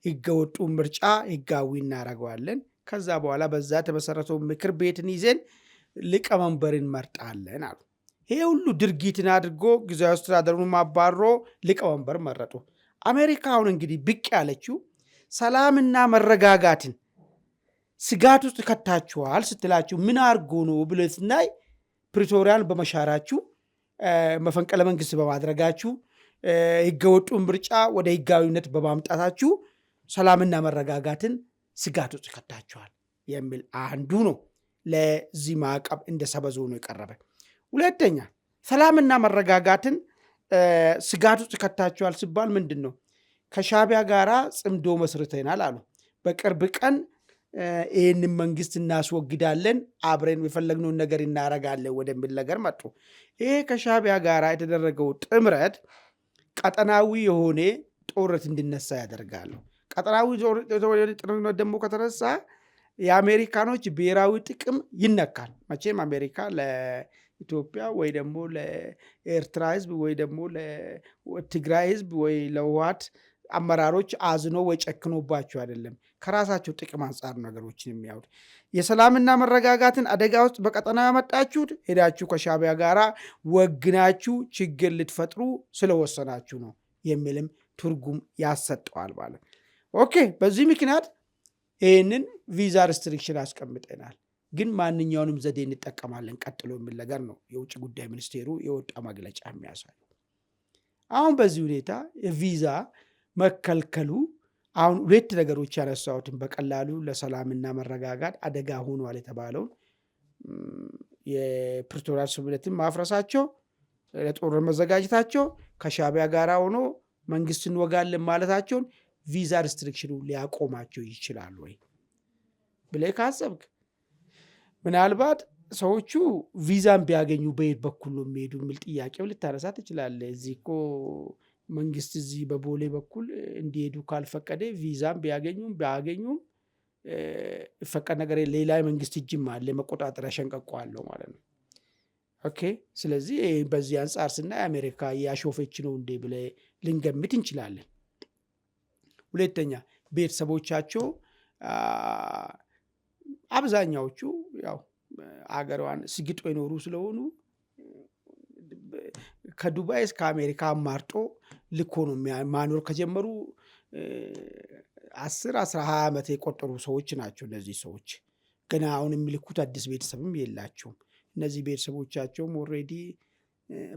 ህገወጡ ምርጫ ህጋዊ እናደርገዋለን፣ ከዛ በኋላ በዛ የተመሰረተው ምክር ቤትን ይዘን ሊቀመንበርን መርጣለን አሉ። ይሄ ሁሉ ድርጊትን አድርጎ ጊዜያዊ አስተዳደሩን ማባሮ ሊቀመንበር መረጡ። አሜሪካ አሁን እንግዲህ ብቅ ያለችው ሰላምና መረጋጋትን ስጋት ውስጥ ከታችኋል ስትላችሁ ምን አድርጎ ነው ብለን ስናይ ፕሪቶሪያን በመሻራችሁ፣ መፈንቅለ መንግስት በማድረጋችሁ፣ ህገወጡን ምርጫ ወደ ህጋዊነት በማምጣታችሁ ሰላምና መረጋጋትን ስጋት ውስጥ ከታችኋል የሚል አንዱ ነው። ለዚህ ማዕቀብ እንደ ሰበዝ ሆኖ የቀረበ። ሁለተኛ ሰላምና መረጋጋትን ስጋት ውስጥ ከታችኋል ሲባል ምንድን ነው? ከሻዕቢያ ጋራ ጽምዶ መስርተናል አሉ። በቅርብ ቀን ይህንን መንግስት እናስወግዳለን፣ አብረን የፈለግነውን ነገር እናረጋለን ወደሚል ነገር መጡ። ይሄ ከሻዕቢያ ጋር የተደረገው ጥምረት ቀጠናዊ የሆነ ጦርነት እንዲነሳ ያደርጋሉ። ቀጠናዊ ጦርነት ደግሞ ከተነሳ የአሜሪካኖች ብሔራዊ ጥቅም ይነካል። መቼም አሜሪካ ለኢትዮጵያ ወይ ደግሞ ለኤርትራ ህዝብ ወይ ደግሞ ለትግራይ ህዝብ ወይ ለህወሓት አመራሮች አዝኖ ወይ ጨክኖባቸው አይደለም፣ ከራሳቸው ጥቅም አንጻር ነገሮችን የሚያዩት። የሰላምና መረጋጋትን አደጋ ውስጥ በቀጠና ያመጣችሁት ሄዳችሁ ከሻዕቢያ ጋር ወግናችሁ ችግር ልትፈጥሩ ስለወሰናችሁ ነው የሚልም ትርጉም ያሰጠዋል ማለት። ኦኬ፣ በዚህ ምክንያት ይህንን ቪዛ ሪስትሪክሽን አስቀምጠናል፣ ግን ማንኛውንም ዘዴ እንጠቀማለን ቀጥሎ የሚል ነገር ነው የውጭ ጉዳይ ሚኒስቴሩ የወጣ መግለጫ የሚያሳይ። አሁን በዚህ ሁኔታ የቪዛ መከልከሉ አሁን ሁለት ነገሮች ያነሳሁትን በቀላሉ ለሰላምና መረጋጋት አደጋ ሆኗል የተባለውን የፕሪቶሪያ ስምምነትን ማፍረሳቸው፣ ለጦርነት መዘጋጀታቸው፣ ከሻዕቢያ ጋር ሆኖ መንግስት እንወጋለን ማለታቸውን ቪዛ ሪስትሪክሽኑ ሊያቆማቸው ይችላል ወይ ብለህ ካሰብክ ምናልባት ሰዎቹ ቪዛን ቢያገኙ በየት በኩል ነው የሚሄዱ የሚል ጥያቄው ልታነሳ ትችላለህ። እዚህ እኮ መንግስት እዚህ በቦሌ በኩል እንዲሄዱ ካልፈቀደ ቪዛን ቢያገኙም ቢያገኙም ይፈቀድ ነገር ሌላ መንግስት እጅም አለ፣ መቆጣጠሪያ ሸንቀቆ አለው ማለት ነው። ኦኬ፣ ስለዚህ በዚህ አንጻር ስናይ አሜሪካ ያሾፈች ነው እንዴ ብለህ ልንገምት እንችላለን። ሁለተኛ ቤተሰቦቻቸው አብዛኛዎቹ ያው አገሯን ስግጦ የኖሩ ስለሆኑ ከዱባይ እስከ አሜሪካ አማርጦ ልኮ ነው ማኖር ከጀመሩ 10-20 ዓመት የቆጠሩ ሰዎች ናቸው። እነዚህ ሰዎች ገና አሁን የሚልኩት አዲስ ቤተሰብም የላቸውም። እነዚህ ቤተሰቦቻቸውም ኦልሬዲ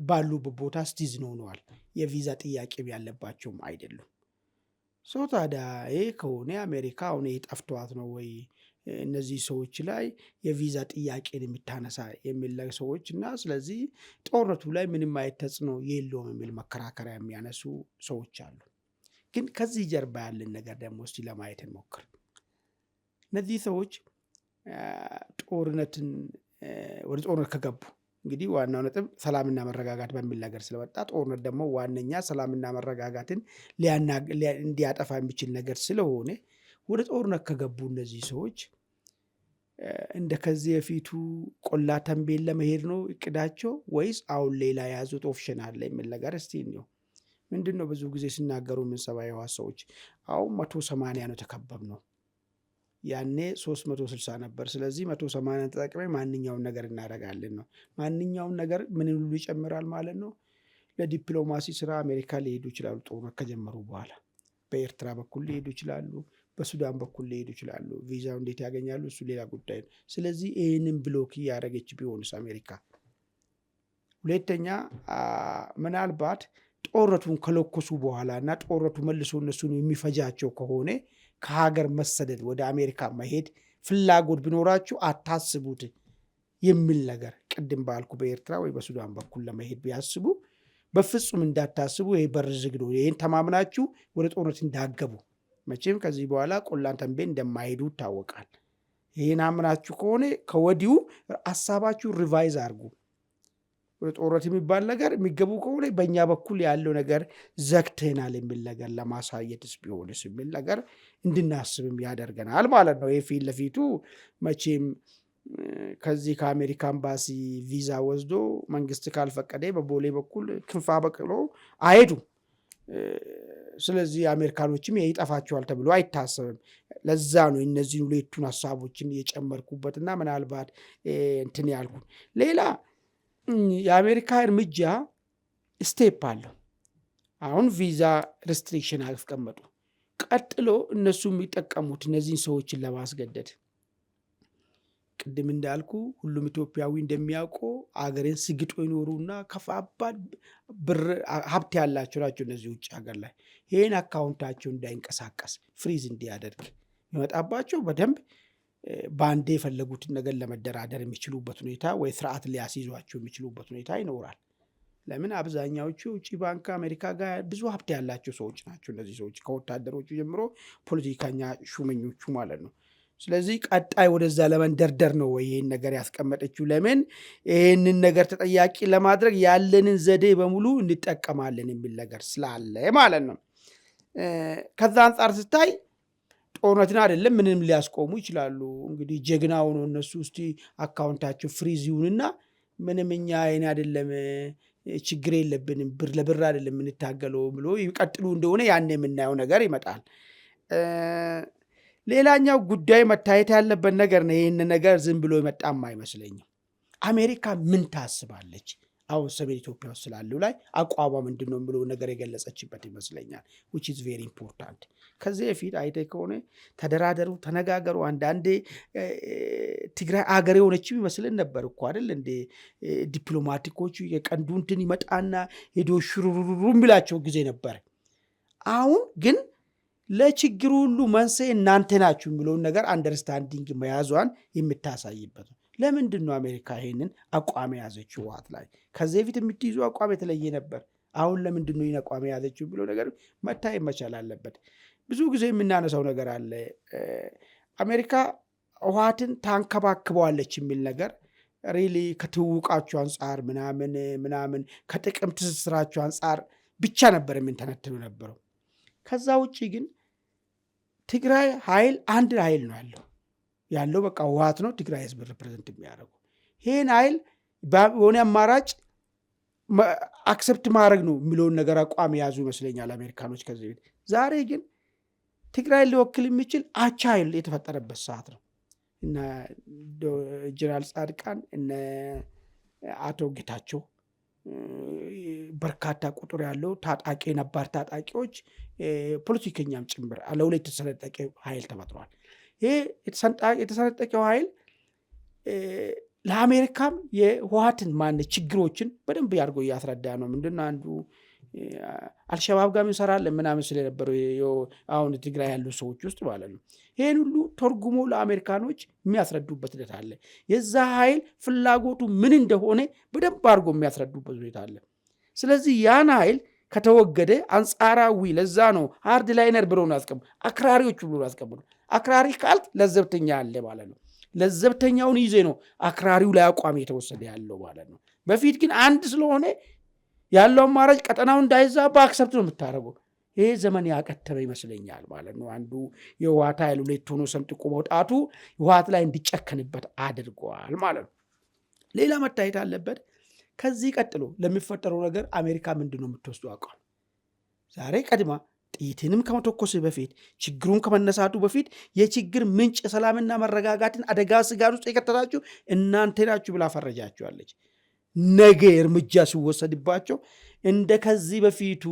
ባሉበት ቦታ ሲቲዝን ሆነዋል። የቪዛ ጥያቄም ያለባቸውም አይደሉም። ሰው ታዲያ ይሄ ከሆነ አሜሪካ አሁን ጠፍቷት ነው ወይ እነዚህ ሰዎች ላይ የቪዛ ጥያቄን የምታነሳ የሚል ሰዎች እና ስለዚህ ጦርነቱ ላይ ምንም አይነት ተጽዕኖ የለውም የሚል መከራከሪያ የሚያነሱ ሰዎች አሉ። ግን ከዚህ ጀርባ ያለን ነገር ደግሞ እስቲ ለማየት እንሞክር። እነዚህ ሰዎች ወደ ጦርነት ከገቡ እንግዲህ ዋናው ነጥብ ሰላምና መረጋጋት በሚል ነገር ስለወጣ ጦርነት ደግሞ ዋነኛ ሰላምና መረጋጋትን እንዲያጠፋ የሚችል ነገር ስለሆነ ወደ ጦርነት ከገቡ እነዚህ ሰዎች እንደ ከዚህ የፊቱ ቆላ ተንቤን ለመሄድ ነው እቅዳቸው ወይስ አሁን ሌላ የያዙት ኦፕሽን አለ የሚል ነገር እስቲ ነው። ምንድን ነው ብዙ ጊዜ ሲናገሩ የምንሰማ የህወሓት ሰዎች አሁን 180 ነው ተከበብ ነው፣ ያኔ 360 ነበር። ስለዚህ 180 ተጠቅመን ማንኛውን ነገር እናደርጋለን ነው። ማንኛውን ነገር ምን ሁሉ ይጨምራል ማለት ነው። ለዲፕሎማሲ ስራ አሜሪካ ሊሄዱ ይችላሉ። ጦርነት ከጀመሩ በኋላ በኤርትራ በኩል ሊሄዱ ይችላሉ፣ በሱዳን በኩል ሊሄዱ ይችላሉ። ቪዛው እንዴት ያገኛሉ እሱ ሌላ ጉዳይ ነው። ስለዚህ ይህንን ብሎክ እያደረገች ቢሆንስ አሜሪካ? ሁለተኛ ምናልባት ጦርነቱን ከለኮሱ በኋላ እና ጦርነቱ መልሶ እነሱን የሚፈጃቸው ከሆነ ከሀገር መሰደድ ወደ አሜሪካ መሄድ ፍላጎት ቢኖራችሁ አታስቡት የሚል ነገር ቅድም ባልኩ በኤርትራ ወይ በሱዳን በኩል ለመሄድ ቢያስቡ በፍጹም እንዳታስቡ፣ ይሄ በር ዝግ ነው። ይህን ተማምናችሁ ወደ ጦርነት እንዳገቡ። መቼም ከዚህ በኋላ ቆላን ተንቤን እንደማይሄዱ ይታወቃል። ይህን አምናችሁ ከሆነ ከወዲሁ ሀሳባችሁ ሪቫይዝ አድርጉ። ወደ ጦርነት የሚባል ነገር የሚገቡ ከሆነ በእኛ በኩል ያለው ነገር ዘግተናል የሚል ነገር ለማሳየትስ ቢሆንስ የሚል ነገር እንድናስብም ያደርገናል ማለት ነው። ይህ ፊት ለፊቱ መቼም ከዚህ ከአሜሪካ ኤምባሲ ቪዛ ወስዶ መንግስት ካልፈቀደ በቦሌ በኩል ክንፍ አበቅሎ አይሄዱም። ስለዚህ አሜሪካኖችም ይጠፋቸዋል ተብሎ አይታሰብም። ለዛ ነው እነዚህን ሁለቱን ሀሳቦችን የጨመርኩበትና ምናልባት እንትን ያልኩት። ሌላ የአሜሪካ እርምጃ ስቴፕ አለው። አሁን ቪዛ ሪስትሪክሽን አስቀመጡ። ቀጥሎ እነሱ የሚጠቀሙት እነዚህን ሰዎችን ለማስገደድ ቅድም እንዳልኩ ሁሉም ኢትዮጵያዊ እንደሚያውቀው አገሬን ስግጦ ይኖሩና ከፋባድ ብር ሀብት ያላቸው ናቸው። እነዚህ ውጭ ሀገር ላይ ይህን አካውንታቸው እንዳይንቀሳቀስ ፍሪዝ እንዲያደርግ ይመጣባቸው በደንብ በአንዴ የፈለጉትን ነገር ለመደራደር የሚችሉበት ሁኔታ ወይ ስርዓት ሊያስይዟቸው የሚችሉበት ሁኔታ ይኖራል። ለምን አብዛኛዎቹ ውጭ ባንክ አሜሪካ ጋር ብዙ ሀብት ያላቸው ሰዎች ናቸው። እነዚህ ሰዎች ከወታደሮቹ ጀምሮ ፖለቲከኛ ሹመኞቹ ማለት ነው። ስለዚህ ቀጣይ ወደዛ ለመንደርደር ነው ወይ ይህን ነገር ያስቀመጠችው? ለምን ይህንን ነገር ተጠያቂ ለማድረግ ያለንን ዘዴ በሙሉ እንጠቀማለን የሚል ነገር ስላለ ማለት ነው። ከዛ አንጻር ስታይ ጦርነትን አይደለም ምንም ሊያስቆሙ ይችላሉ። እንግዲህ ጀግና ሆኖ እነሱ እስቲ አካውንታቸው ፍሪዝ ይሁንና ምንም እኛ አይን አይደለም ችግር የለብንም ብር ለብር አይደለም የምንታገለው ብሎ ይቀጥሉ እንደሆነ ያን የምናየው ነገር ይመጣል። ሌላኛው ጉዳይ መታየት ያለበት ነገር ነው። ይህን ነገር ዝም ብሎ የመጣም አይመስለኝም። አሜሪካ ምን ታስባለች አሁን ሰሜን ኢትዮጵያ ውስጥ ስላለው ላይ አቋሟ ምንድን ነው ብሎ ነገር የገለጸችበት ይመስለኛል። which is very important። ከዚህ በፊት አይተህ ከሆነ ተደራደሩ፣ ተነጋገሩ። አንዳንዴ ትግራይ አገር የሆነችው ይመስልን ነበር እኮ አይደል እንደ ዲፕሎማቲኮቹ የቀንዱ እንትን ይመጣና ሄዶ ሽሩሩሩ የሚላቸው ጊዜ ነበር። አሁን ግን ለችግሩ ሁሉ መንስኤ እናንተ ናችሁ የሚለውን ነገር አንደርስታንዲንግ መያዟን የምታሳይበት ነው። ለምንድን ነው አሜሪካ ይሄንን አቋም የያዘችው? ህወሓት ላይ ከዚህ በፊት የምትይዙ አቋም የተለየ ነበር። አሁን ለምንድን ነው ይህን አቋም የያዘችው ብሎ ነገር መታየት መቻል አለበት። ብዙ ጊዜ የምናነሳው ነገር አለ። አሜሪካ ህወሓትን ታንከባክበዋለች የሚል ነገር ሪሊ ከትውውቃቸው አንጻር ምናምን ከጥቅም ትስስራቸው አንጻር ብቻ ነበር የምንተነትኑ ነበረው። ከዛ ውጭ ግን ትግራይ ኃይል አንድ ኃይል ነው ያለው በቃ ህወሓት ነው ትግራይ ህዝብ ሪፕሬዘንት የሚያደርጉ። ይህን ኃይል በሆነ አማራጭ አክሰፕት ማድረግ ነው የሚለውን ነገር አቋም የያዙ ይመስለኛል አሜሪካኖች ከዚህ ቤት። ዛሬ ግን ትግራይ ሊወክል የሚችል አቻ ኃይል የተፈጠረበት ሰዓት ነው። እነ ጀነራል ጻድቃን እነ አቶ ጌታቸው በርካታ ቁጥር ያለው ታጣቂ ነባር ታጣቂዎች ፖለቲከኛም ጭምር ለሁለት የተሰነጠቀ ኃይል ተፈጥሯል። ይሄ የተሰነጠቀው ኃይል ለአሜሪካም የህወሓትን ችግሮችን በደንብ ያድርጎ እያስረዳ ነው። ምንድነው አንዱ አልሸባብ ጋር እንሰራለን ምናምን ስለነበረው አሁን ትግራይ ያሉ ሰዎች ውስጥ ማለት ነው። ይህን ሁሉ ተርጉሞ ለአሜሪካኖች የሚያስረዱበት ሂደት አለ። የዛ ኃይል ፍላጎቱ ምን እንደሆነ በደንብ አድርጎ የሚያስረዱበት ሁኔታ አለ። ስለዚህ ያን ኃይል ከተወገደ አንጻራዊ ለዛ ነው ሃርድ ላይነር ብሎ ነው ያስቀምጡ፣ አክራሪዎች ብሎ ነው ያስቀምጡ። አክራሪ ካልክ ለዘብተኛ አለ ማለት ነው። ለዘብተኛውን ይዜ ነው አክራሪው ላይ አቋም የተወሰደ ያለው ማለት ነው። በፊት ግን አንድ ስለሆነ ያለው አማራጭ ቀጠናው እንዳይዛባ አክሰፕት ነው የምታደርገው። ይሄ ዘመን ያቀተበ ይመስለኛል ማለት ነው። አንዱ የህወሓት ኃይል ሁለት ሆኖ ሰምጥቆ መውጣቱ ህወሓት ላይ እንዲጨከንበት አድርጓል ማለት ነው። ሌላ መታየት አለበት። ከዚህ ቀጥሎ ለሚፈጠረው ነገር አሜሪካ ምንድን ነው የምትወስደው አቋም? ዛሬ ቀድማ ጥይትንም ከመተኮስ በፊት ችግሩን ከመነሳቱ በፊት የችግር ምንጭ ሰላምና መረጋጋትን አደጋ ስጋት ውስጥ የከተታችሁ እናንተ ናችሁ ብላ ፈረጃችኋለች። ነገ እርምጃ ሲወሰድባቸው እንደ ከዚህ በፊቱ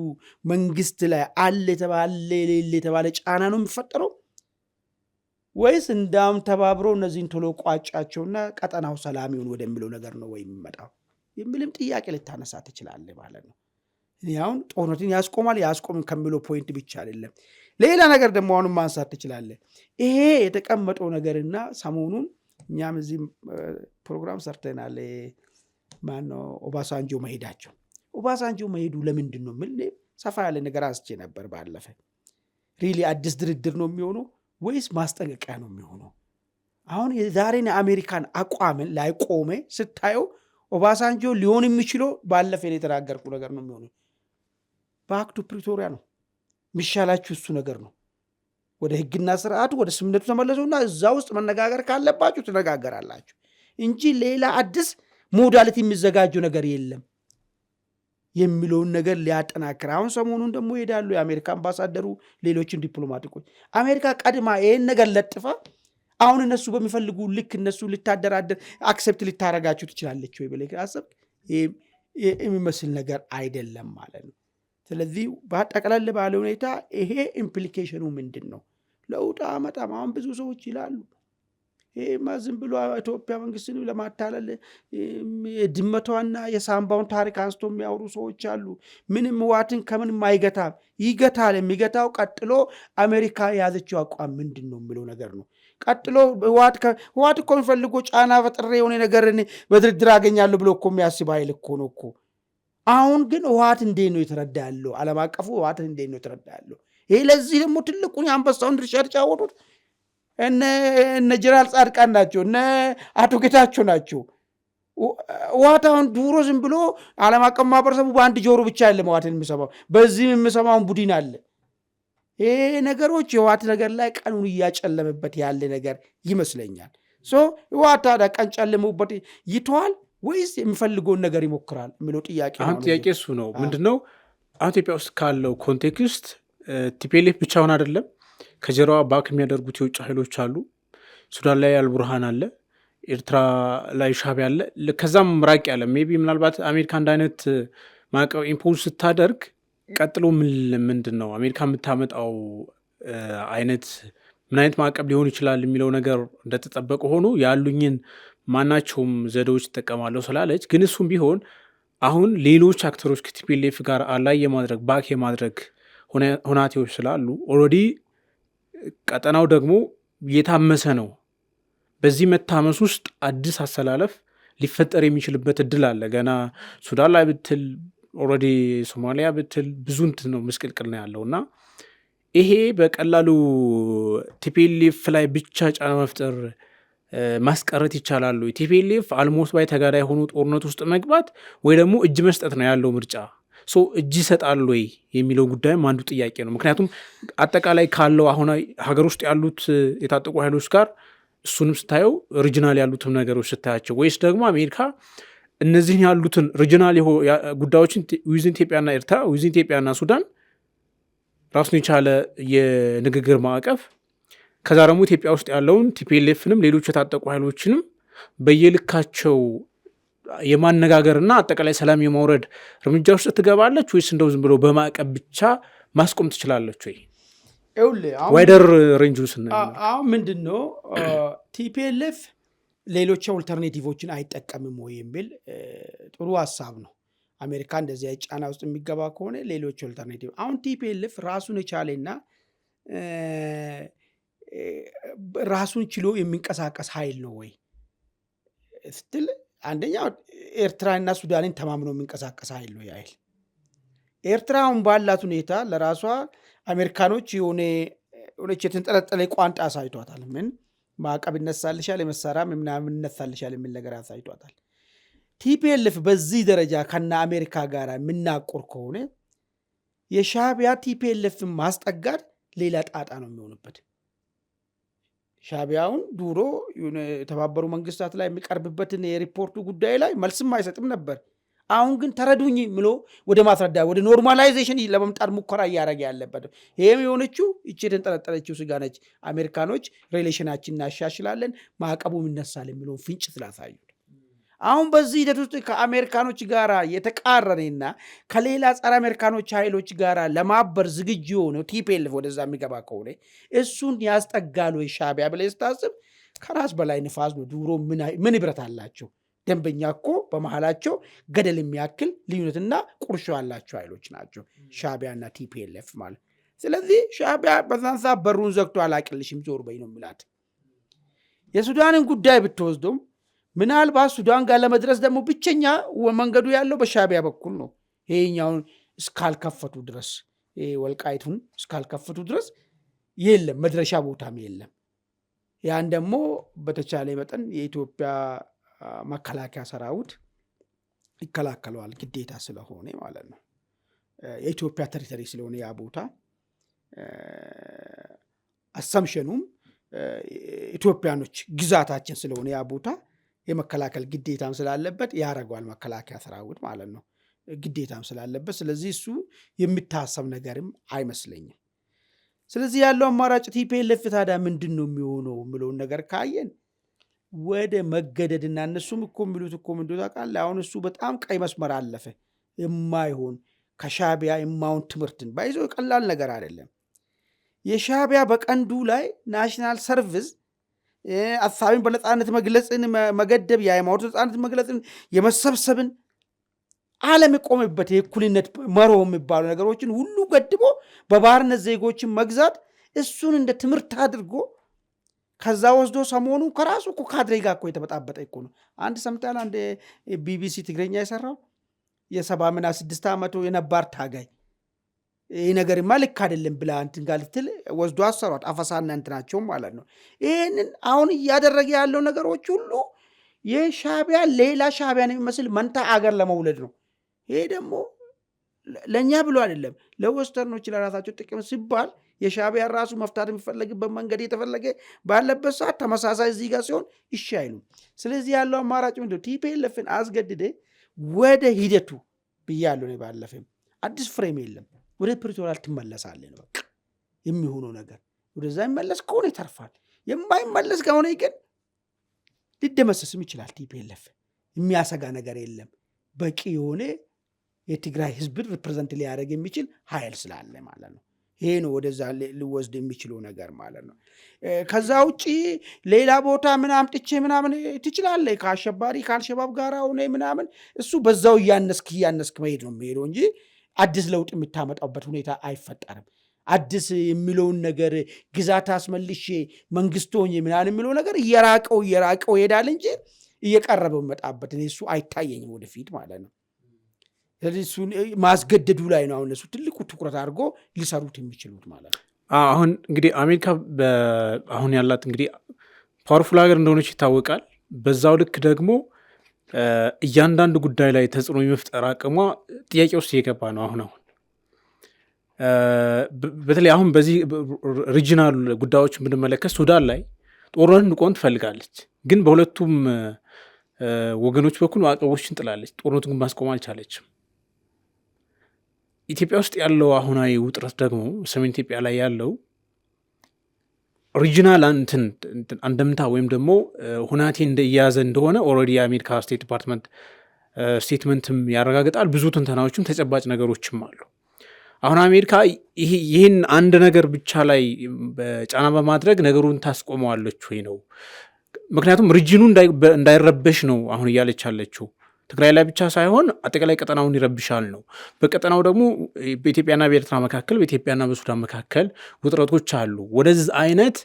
መንግስት ላይ አለ የተባለ ሌለ የተባለ ጫና ነው የሚፈጠረው ወይስ እንዳም ተባብሮ እነዚህን ቶሎ ቋጫቸውና ቀጠናው ሰላም ይሁን ወደሚለው ነገር ነው ወይ የሚመጣው የሚልም ጥያቄ ልታነሳ ትችላለህ ማለት ነው። አሁን ጦርነትን ያስቆም ከሚለው ፖይንት ብቻ አይደለም፣ ሌላ ነገር ደግሞ አሁንም ማንሳት ትችላለህ። ይሄ የተቀመጠው ነገርና ሰሞኑን እኛም እዚህ ፕሮግራም ሰርተናል። ማነው ኦባሳንጆ መሄዳቸው? ኦባሳንጆ መሄዱ ለምንድን ነው ምን ሰፋ ያለ ነገር አንስቼ ነበር ባለፈ። ሪሊ አዲስ ድርድር ነው የሚሆነው ወይስ ማስጠንቀቂያ ነው የሚሆነው? አሁን የዛሬን የአሜሪካን አቋምን ላይ ቆመ ስታየው ኦባሳንጆ ሊሆን የሚችለው ባለፈ የተናገርኩ ነገር ነው የሚሆነው። ባክ ቱ ፕሪቶሪያ ነው የሚሻላችሁ፣ እሱ ነገር ነው። ወደ ህግና ስርዓቱ ወደ ስምነቱ ተመለሱና እዛ ውስጥ መነጋገር ካለባችሁ ትነጋገራላችሁ እንጂ ሌላ አዲስ ሞዳሊቲ የሚዘጋጀው ነገር የለም የሚለውን ነገር ሊያጠናክር። አሁን ሰሞኑን ደግሞ ይሄዳሉ የአሜሪካ አምባሳደሩ፣ ሌሎችን ዲፕሎማቲኮች። አሜሪካ ቀድማ ይሄን ነገር ለጥፋ አሁን እነሱ በሚፈልጉ ልክ እነሱ ልታደራደር አክሴፕት ልታረጋችሁ ትችላለች ወይ ብለህ አሰብክ? የሚመስል ነገር አይደለም ማለት ነው። ስለዚህ በጠቅላላ ባለ ሁኔታ ይሄ ኢምፕሊኬሽኑ ምንድን ነው? ለውጥ አመጣም። አሁን ብዙ ሰዎች ይላሉ ይሄማ ዝም ብሎ ኢትዮጵያ መንግስትን ለማታለል ድመቷና የሳምባውን ታሪክ አንስቶ የሚያወሩ ሰዎች አሉ። ምንም ህወሓትን ከምንም አይገታም። ይገታል። የሚገታው ቀጥሎ አሜሪካ የያዘችው አቋም ምንድን ነው የሚለው ነገር ነው። ቀጥሎ ህወሓት እኮ የሚፈልገው ጫና ፈጥሬ የሆነ ነገር በድርድር አገኛለሁ ብሎ እኮ የሚያስብ ኃይል እኮ ነው እኮ። አሁን ግን ህወሓት እንዴት ነው የተረዳ ያለው? ዓለም አቀፉ ህወሓትን እንዴት ነው የተረዳ ያለው? ይሄ ለዚህ ደግሞ ትልቁን የአንበሳውን ድርሻ የተጫወቱት እነ ጀነራል ጻድቃን ናቸው፣ እነ አቶ ጌታቸው ናቸው። ህወሓት ድሮ ዝም ብሎ ዓለም አቀፍ ማህበረሰቡ በአንድ ጆሮ ብቻ አይደለም ህወሓትን የሚሰማው፣ በዚህም የሚሰማውን ቡድን አለ። ይሄ ነገሮች የህወሓት ነገር ላይ ቀኑን እያጨለመበት ያለ ነገር ይመስለኛል። ህወሓት ታዲያ ቀን ጨልመውበት ይተዋል ወይስ የሚፈልገውን ነገር ይሞክራል የሚለው ጥያቄ ነው። አሁን ጥያቄ እሱ ነው። ምንድነው አሁን ኢትዮጵያ ውስጥ ካለው ኮንቴክስት ቲፒኤልኤፍ ብቻውን አይደለም፣ ከጀርባ ባክ የሚያደርጉት የውጭ ኃይሎች አሉ። ሱዳን ላይ አልቡርሃን አለ፣ ኤርትራ ላይ ሻዕቢያ አለ። ከዛም ራቅ ያለ ሜይ ቢ ምናልባት አሜሪካ አንድ አይነት ማዕቀብ ኢምፖዝ ስታደርግ ቀጥሎ ምንድን ነው አሜሪካ የምታመጣው አይነት ምን አይነት ማዕቀብ ሊሆን ይችላል የሚለው ነገር እንደተጠበቀ ሆኖ ያሉኝን ማናቸውም ዘዴዎች ትጠቀማለሁ ስላለች፣ ግን እሱም ቢሆን አሁን ሌሎች አክተሮች ከቲፒኤልኤፍ ጋር አላይ የማድረግ ባክ የማድረግ ሁናቴዎች ስላሉ ኦልሬዲ ቀጠናው ደግሞ የታመሰ ነው። በዚህ መታመስ ውስጥ አዲስ አሰላለፍ ሊፈጠር የሚችልበት እድል አለ። ገና ሱዳን ላይ ብትል ኦልሬዲ ሶማሊያ ብትል ብዙ እንትን ነው ምስቅልቅል ነው ያለው እና ይሄ በቀላሉ ቲፒኤልኤፍ ላይ ብቻ ጫና መፍጠር ማስቀረት ይቻላሉ? ቲፒኤልኤፍ አልሞስት ባይ ተጋዳይ የሆኑ ጦርነት ውስጥ መግባት ወይ ደግሞ እጅ መስጠት ነው ያለው ምርጫ። እጅ ይሰጣል ወይ የሚለው ጉዳይም አንዱ ጥያቄ ነው። ምክንያቱም አጠቃላይ ካለው አሁን ሀገር ውስጥ ያሉት የታጠቁ ኃይሎች ጋር እሱንም ስታየው ሪጂናል ያሉትም ነገሮች ስታያቸው፣ ወይስ ደግሞ አሜሪካ እነዚህን ያሉትን ሪጂናል ጉዳዮችን ዊዝን ኢትዮጵያና ኤርትራ ዊዝን ኢትዮጵያና ሱዳን ራሱን የቻለ የንግግር ማዕቀፍ፣ ከዛ ደግሞ ኢትዮጵያ ውስጥ ያለውን ቲፒኤልኤፍንም ሌሎች የታጠቁ ኃይሎችንም በየልካቸው የማነጋገርና አጠቃላይ ሰላም የማውረድ እርምጃ ውስጥ ትገባለች ወይስ እንደው ዝም ብሎ በማዕቀብ ብቻ ማስቆም ትችላለች ወይ? ዋይደር ሬንጅ አሁን ምንድን ነው ቲፒኤልኤፍ ሌሎች ኦልተርኔቲቮችን አይጠቀምም ወይ የሚል ጥሩ ሀሳብ ነው። አሜሪካ እንደዚያ ጫና ውስጥ የሚገባ ከሆነ ሌሎች ኦልተርኔቲቭ፣ አሁን ቲፒኤልኤፍ ራሱን የቻለና ራሱን ችሎ የሚንቀሳቀስ ኃይል ነው ወይ ስትል፣ አንደኛ ኤርትራና ሱዳንን ተማምኖ የሚንቀሳቀስ ኃይል ነው ያህል። ኤርትራውን ባላት ሁኔታ ለራሷ አሜሪካኖች የሆነች የተንጠለጠለ ቋንጣ አሳይቷታል። ምን ማዕቀብ ይነሳልሻል፣ የመሳሪያ ምናምን ይነሳልሻል የሚል ነገር አሳይቷታል። ቲፒኤልኤፍ በዚህ ደረጃ ከና አሜሪካ ጋር የምናቆር ከሆነ የሻዕቢያ ቲፒኤልኤፍን ማስጠጋት ሌላ ጣጣ ነው የሚሆንበት። ሻዕቢያውን ድሮ የተባበሩ መንግስታት ላይ የሚቀርብበትን የሪፖርቱ ጉዳይ ላይ መልስም አይሰጥም ነበር። አሁን ግን ተረዱኝ ብሎ ወደ ማስረዳ ወደ ኖርማላይዜሽን ለመምጣት ሙከራ እያደረገ ያለበት። ይህም የሆነችው ይቺ የተንጠለጠለችው ስጋ ነች። አሜሪካኖች ሪሌሽናችን እናሻሽላለን፣ ማዕቀቡም ይነሳል የሚለውን ፍንጭ ስላሳዩ አሁን በዚህ ሂደት ውስጥ ከአሜሪካኖች ጋር የተቃረነና ከሌላ ጸረ አሜሪካኖች ኃይሎች ጋር ለማበር ዝግጁ የሆነው ቲፒኤልኤፍ ወደዛ የሚገባ ከሆነ እሱን ያስጠጋሉ ሻዕቢያ ብለህ ስታስብ ከራስ በላይ ንፋስ ነው። ድሮ ምን ይብረት አላቸው? ደንበኛ እኮ በመሃላቸው ገደል የሚያክል ልዩነትና ቁርሾ ያላቸው ኃይሎች ናቸው ሻዕቢያና ቲፒኤልኤፍ ማለት። ስለዚህ ሻዕቢያ በዛን ሰዓት በሩን ዘግቶ አላቅልሽም ዞር በይ ነው የሚላት። የሱዳንን ጉዳይ ብትወስዶም ምናልባት ሱዳን ጋር ለመድረስ ደግሞ ብቸኛ መንገዱ ያለው በሻዕቢያ በኩል ነው። ይሄኛውን እስካልከፈቱ ድረስ ወልቃይቱን እስካልከፈቱ ድረስ የለም መድረሻ ቦታም የለም። ያን ደግሞ በተቻለ መጠን የኢትዮጵያ መከላከያ ሰራዊት ይከላከለዋል ግዴታ ስለሆነ ማለት ነው። የኢትዮጵያ ቴሪቶሪ ስለሆነ ያ ቦታ አሰምሽኑም ኢትዮጵያኖች ግዛታችን ስለሆነ ያ ቦታ የመከላከል ግዴታም ስላለበት ያረጋል መከላከያ ሰራዊት ማለት ነው፣ ግዴታም ስላለበት። ስለዚህ እሱ የሚታሰብ ነገርም አይመስለኝም። ስለዚህ ያለው አማራጭ ቲፒኤልኤፍ ታዲያ ምንድን ነው የሚሆነው የሚለውን ነገር ካየን ወደ መገደድና እነሱም እኮ የሚሉት እኮ ምንድን ታውቃለህ፣ አሁን እሱ በጣም ቀይ መስመር አለፈ። የማይሆን ከሻዕቢያ የማይሆን ትምህርትን ባይዞ ቀላል ነገር አይደለም። የሻዕቢያ በቀንዱ ላይ ናሽናል ሰርቪስ ሀሳብን በነፃነት መግለጽን መገደብ፣ የሃይማኖት ነፃነት መግለጽን፣ የመሰብሰብን ዓለም የቆመበት የእኩልነት መርሆ የሚባሉ ነገሮችን ሁሉ ገድቦ በባርነት ዜጎችን መግዛት እሱን እንደ ትምህርት አድርጎ ከዛ ወስዶ ሰሞኑ ከራሱ እኮ ካድሬ ጋር እኮ የተበጣበጠ እኮ ነው። አንድ ሰምተሃል? አንድ ቢቢሲ ትግረኛ የሰራው የ76 ዓመቱ የነባር ታጋይ ይህ ነገርማ ልክ አይደለም ብላ እንትን ጋር ልትል ወስዶ አሰሯት። አፈሳና እንትናቸው ማለት ነው። ይህንን አሁን እያደረገ ያለው ነገሮች ሁሉ የሻዕቢያ ሌላ ሻዕቢያን የሚመስል መንታ አገር ለመውለድ ነው። ይሄ ደግሞ ለእኛ ብሎ አይደለም፣ ለወስተርኖች ለራሳቸው ጥቅም ሲባል የሻዕቢያ ራሱ መፍታት የሚፈለግበት መንገድ የተፈለገ ባለበት ሰዓት ተመሳሳይ እዚህ ጋር ሲሆን እሺ አይሉም። ስለዚህ ያለው አማራጭ ምንድነው? ቲፒኤልኤፍን አስገድደ ወደ ሂደቱ ብያለሁ ነው። ባለፈም አዲስ ፍሬም የለም። ወደ ፕሪቶሪያል ትመለሳለህ ነው በቃ የሚሆነው ነገር። ወደዛ ይመለስ ከሆነ ይተርፋል፣ የማይመለስ ከሆነ ግን ሊደመሰስም ይችላል። ቲፒኤልኤፍ የሚያሰጋ ነገር የለም። በቂ የሆነ የትግራይ ህዝብን ሪፕሬዘንት ሊያደርግ የሚችል ኃይል ስላለ ማለት ነው። ይሄ ነው ወደዛ ሊወስድ የሚችለው ነገር ማለት ነው። ከዛ ውጭ ሌላ ቦታ ምን አምጥቼ ምናምን ትችላለህ ከአሸባሪ ከአልሸባብ ጋር ሆነ ምናምን፣ እሱ በዛው እያነስክ መሄድ ነው የሚሄደው እንጂ አዲስ ለውጥ የምታመጣበት ሁኔታ አይፈጠርም። አዲስ የሚለውን ነገር ግዛት አስመልሼ መንግስት ሆኜ ምናምን የሚለው ነገር እየራቀው ይሄዳል እንጂ እየቀረበው መጣበት እሱ አይታየኝም ወደፊት ማለት ነው። ስለዚህ እሱን ማስገደዱ ላይ ነው አሁን እሱ ትልቁ ትኩረት አድርጎ ሊሰሩት የሚችሉት ማለት ነው። አሁን እንግዲህ አሜሪካ አሁን ያላት እንግዲህ ፓወርፉል ሀገር እንደሆነች ይታወቃል። በዛው ልክ ደግሞ እያንዳንዱ ጉዳይ ላይ ተጽዕኖ የመፍጠር አቅሟ ጥያቄ ውስጥ እየገባ ነው። አሁን በተለይ አሁን በዚህ ሪጂናል ጉዳዮች ብንመለከት ሱዳን ላይ ጦርነት እንዲቆም ትፈልጋለች፣ ግን በሁለቱም ወገኖች በኩል ማዕቀቦችን ጥላለች። ጦርነቱን ግን ማስቆም አልቻለችም። ኢትዮጵያ ውስጥ ያለው አሁናዊ ውጥረት ደግሞ ሰሜን ኢትዮጵያ ላይ ያለው ሪጂናል አንደምታ ወይም ደግሞ ሁናቴ እየያዘ እንደሆነ ኦልሬዲ የአሜሪካ ስቴት ዲፓርትመንት ስቴትመንትም ያረጋግጣል። ብዙ ትንተናዎችም ተጨባጭ ነገሮችም አሉ። አሁን አሜሪካ ይህን አንድ ነገር ብቻ ላይ ጫና በማድረግ ነገሩን ታስቆመዋለች ወይ ነው። ምክንያቱም ሪጂኑ እንዳይረበሽ ነው አሁን እያለች ያለችው። ትግራይ ላይ ብቻ ሳይሆን አጠቃላይ ቀጠናውን ይረብሻል ነው። በቀጠናው ደግሞ በኢትዮጵያና በኤርትራ መካከል፣ በኢትዮጵያና በሱዳን መካከል ውጥረቶች አሉ። ወደዚህ አይነት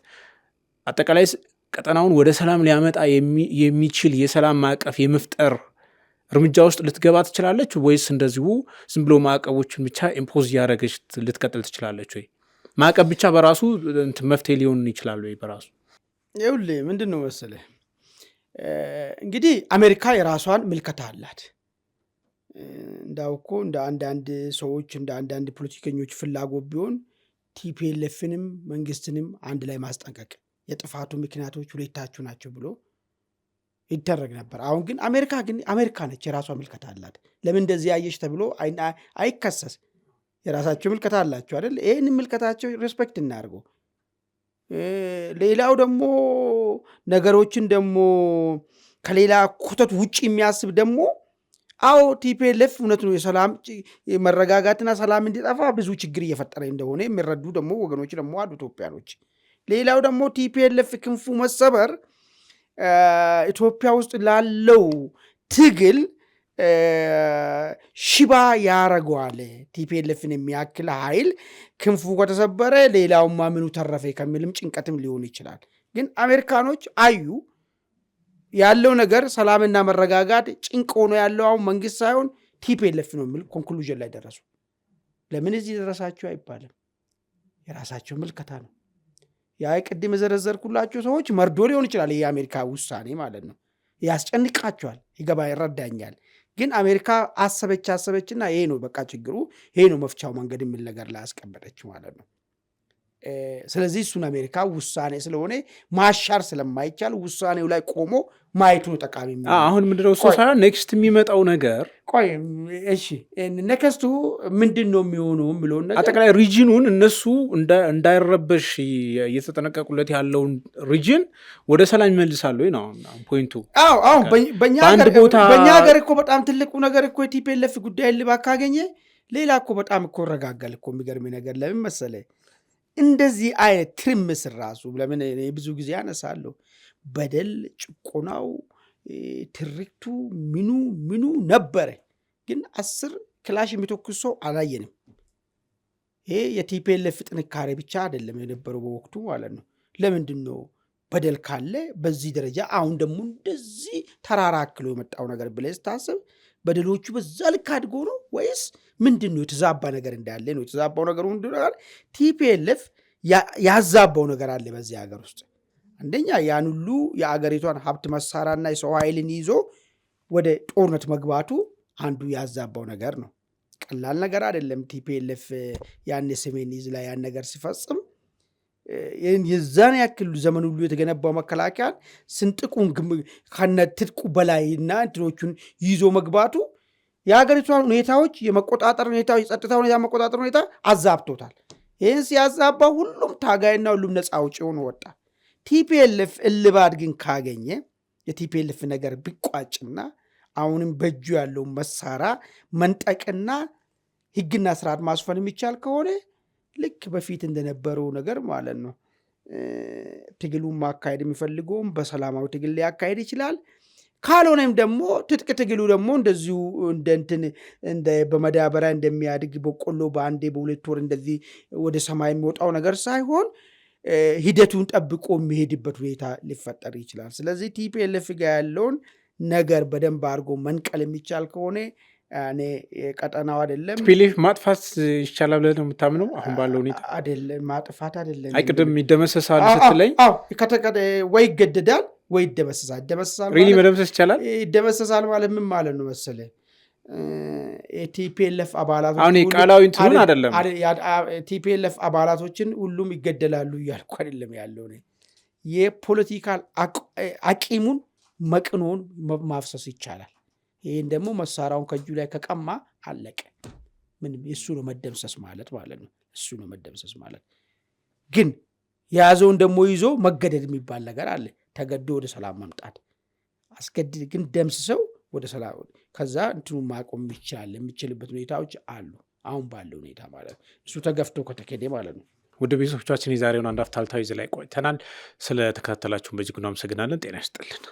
አጠቃላይ ቀጠናውን ወደ ሰላም ሊያመጣ የሚችል የሰላም ማዕቀፍ የመፍጠር እርምጃ ውስጥ ልትገባ ትችላለች ወይስ እንደዚሁ ዝም ብሎ ማዕቀቦችን ብቻ ኢምፖዝ እያደረገች ልትቀጥል ትችላለች ወይ? ማዕቀብ ብቻ በራሱ መፍትሄ ሊሆን ይችላል ወይ በራሱ? ይኸውልህ ምንድን ነው መሰለህ እንግዲህ አሜሪካ የራሷን ምልከታ አላት። እንዳውኮ እንደ አንዳንድ ሰዎች እንደ አንዳንድ ፖለቲከኞች ፍላጎት ቢሆን ቲፒኤልኤፍንም መንግስትንም አንድ ላይ ማስጠንቀቅ የጥፋቱ ምክንያቶች ሁለታችሁ ናቸው ብሎ ይደረግ ነበር። አሁን ግን አሜሪካ ነች፣ የራሷ ምልከታ አላት። ለምን እንደዚህ ያየሽ ተብሎ አይከሰስ። የራሳቸው ምልከታ አላቸው አይደል? ይህን ምልከታቸው ሬስፔክት እናድርገው። ሌላው ደግሞ ነገሮችን ደግሞ ከሌላ ኩተት ውጭ የሚያስብ ደግሞ ቲፒኤልኤፍ እውነት ነው የሰላም መረጋጋትና ሰላም እንዲጠፋ ብዙ ችግር እየፈጠረ እንደሆነ የሚረዱ ደግሞ ወገኖች ደግሞ አሉ ኢትዮጵያኖች። ሌላው ደግሞ ቲፒኤልኤፍ ክንፉ መሰበር ኢትዮጵያ ውስጥ ላለው ትግል ሽባ ያረገዋል። ቲፒኤልኤፍን የሚያክል ኃይል ክንፉ ከተሰበረ ሌላውማ ምኑ ተረፈ ከሚልም ጭንቀትም ሊሆን ይችላል። ግን አሜሪካኖች አዩ ያለው ነገር ሰላምና መረጋጋት ጭንቅ ሆኖ ያለው አሁን መንግስት ሳይሆን ቲፒኤልኤፍ ነው የሚል ኮንክሉዥን ላይ ደረሱ። ለምን እዚህ ደረሳችሁ አይባልም፣ የራሳቸው ምልከታ ነው። ያ ቅድም የዘረዘርኩላቸው ሰዎች መርዶ ሊሆን ይችላል የአሜሪካ ውሳኔ ማለት ነው። ያስጨንቃቸዋል፣ ይገባ ይረዳኛል። ግን አሜሪካ አሰበችና ይሄ ነው በቃ ችግሩ፣ ይሄ ነው መፍቻው መንገድ የሚል ነገር ላይ አስቀመጠች ማለት ነው። ስለዚህ እሱን አሜሪካ ውሳኔ ስለሆነ ማሻር ስለማይቻል ውሳኔው ላይ ቆሞ ማየቱ ነው ጠቃሚ። አሁን ምንድነው እሱ ሳይሆን ኔክስት የሚመጣው ነገር ነከስቱ ምንድን ነው የሚሆነው የሚለውን ነገር አጠቃላይ ሪጂኑን እነሱ እንዳይረበሽ እየተጠነቀቁለት ያለውን ሪጂን ወደ ሰላም ይመልሳሉ ነው ፖይንቱ። በእኛ ሀገር እኮ በጣም ትልቁ ነገር እኮ የቲፒኤልኤፍ ጉዳይ ልባት ካገኘ ሌላ እኮ በጣም እኮ ረጋጋል እኮ። የሚገርም ነገር ለምን መሰለህ እንደዚህ አይነት ትርምስ ራሱ ለምን ብዙ ጊዜ ያነሳለሁ፣ በደል ጭቆናው ትርክቱ ምኑ ነበረ፣ ግን 10 ክላሽ የሚተኩስ ሰው አላየንም። ይሄ የቲፒኤልኤፍ ጥንካሬ ብቻ አይደለም የነበረው በወቅቱ ማለት ነው። ለምንድን ነው በደል ካለ በዚህ ደረጃ አሁን ደግሞ እንደዚህ ተራራክሎ የመጣው ነገር ብለህ ስታስብ በደሎቹ በዛ ልክ አድጎ ነው ወይስ ምንድን ነው የተዛባ ነገር እንዳለ ነው። የተዛባው ነገሩ ምንድነው? ቲፒኤልኤፍ ያዛባው ነገር አለ በዚህ ሀገር ውስጥ። አንደኛ ያን ሁሉ የአገሪቷን ሀብት መሳሪያና የሰው ኃይልን ይዞ ወደ ጦርነት መግባቱ አንዱ ያዛባው ነገር ነው። ቀላል ነገር አይደለም። ቲፒኤልኤፍ ያን የሰሜን ዕዝ ላይ ያን ነገር ሲፈጽም የዛን ያክል ዘመን ሁሉ የተገነባው መከላከያን ስንጥቁን ከነትጥቁ በላይና እንትኖቹን ይዞ መግባቱ የሀገሪቷን ሁኔታዎች የመቆጣጠር ሁኔታዎች የጸጥታ ሁኔታ መቆጣጠር ሁኔታ አዛብቶታል። ይህን ሲያዛባ ሁሉም ታጋይና ሁሉም ነፃ አውጪ ሆኖ ወጣ። ቲፒኤልኤፍ እልባት ግን ካገኘ የቲፒኤልኤፍ ነገር ቢቋጭና አሁንም በእጁ ያለው መሳሪያ መንጠቅና ህግና ስርዓት ማስፈን የሚቻል ከሆነ ልክ በፊት እንደነበረው ነገር ማለት ነው ትግሉን ማካሄድ የሚፈልገውም በሰላማዊ ትግል ሊያካሄድ ይችላል። ካልሆነም ደግሞ ትጥቅ ትግሉ ደግሞ እንደዚሁ እንደ በመዳበሪያ እንደሚያድግ በቆሎ በአንዴ በሁለት ወር እንደዚህ ወደ ሰማይ የሚወጣው ነገር ሳይሆን ሂደቱን ጠብቆ የሚሄድበት ሁኔታ ሊፈጠር ይችላል። ስለዚህ ቲፒኤልኤፍ ጋር ያለውን ነገር በደንብ አድርጎ መንቀል የሚቻል ከሆነ እኔ ቀጠናው አይደለም ቲፒኤልኤፍ ማጥፋት ይቻላል ብለህ ነው የምታምነው? አሁን ባለው ሁኔታ አይደለም ማጥፋት አይደለም። አይቅድም ይደመሰሳል ስትለኝ ወይ ይገደዳል ወይ ይደመሰሳል። ሪሊ መደምሰስ ይቻላል? ይደመሰሳል ማለት ምን ማለት ነው መሰለህ? የቲፒኤልኤፍ አባላቶች አሁን ቃላዊ እንትኑን አይደለም ቲፒኤልኤፍ አባላቶችን ሁሉም ይገደላሉ እያልኩ አይደለም ያለው ነው። የፖለቲካል አቂሙን መቅኖን ማፍሰስ ይቻላል። ይህን ደግሞ መሳሪያውን ከእጁ ላይ ከቀማ አለቀ። ምንም እሱ ነው መደምሰስ ማለት ነው። እሱ ነው መደምሰስ ማለት። ግን የያዘውን ደግሞ ይዞ መገደድ የሚባል ነገር አለ። ተገዶ ወደ ሰላም መምጣት አስገድድ ግን ደምስሰው ወደ ሰላም ከዛ እንትኑ ማቆም ይችላል የሚችልበት ሁኔታዎች አሉ። አሁን ባለው ሁኔታ ማለት እሱ ተገፍቶ ከተከደ ማለት ነው። ወደ ቤተሰቦቻችን የዛሬውን አንድ አፍታ ዕለታዊ እዚህ ላይ ቆይተናል። ስለተከታተላችሁን በእጅጉ እናመሰግናለን። ጤና ይስጥልን።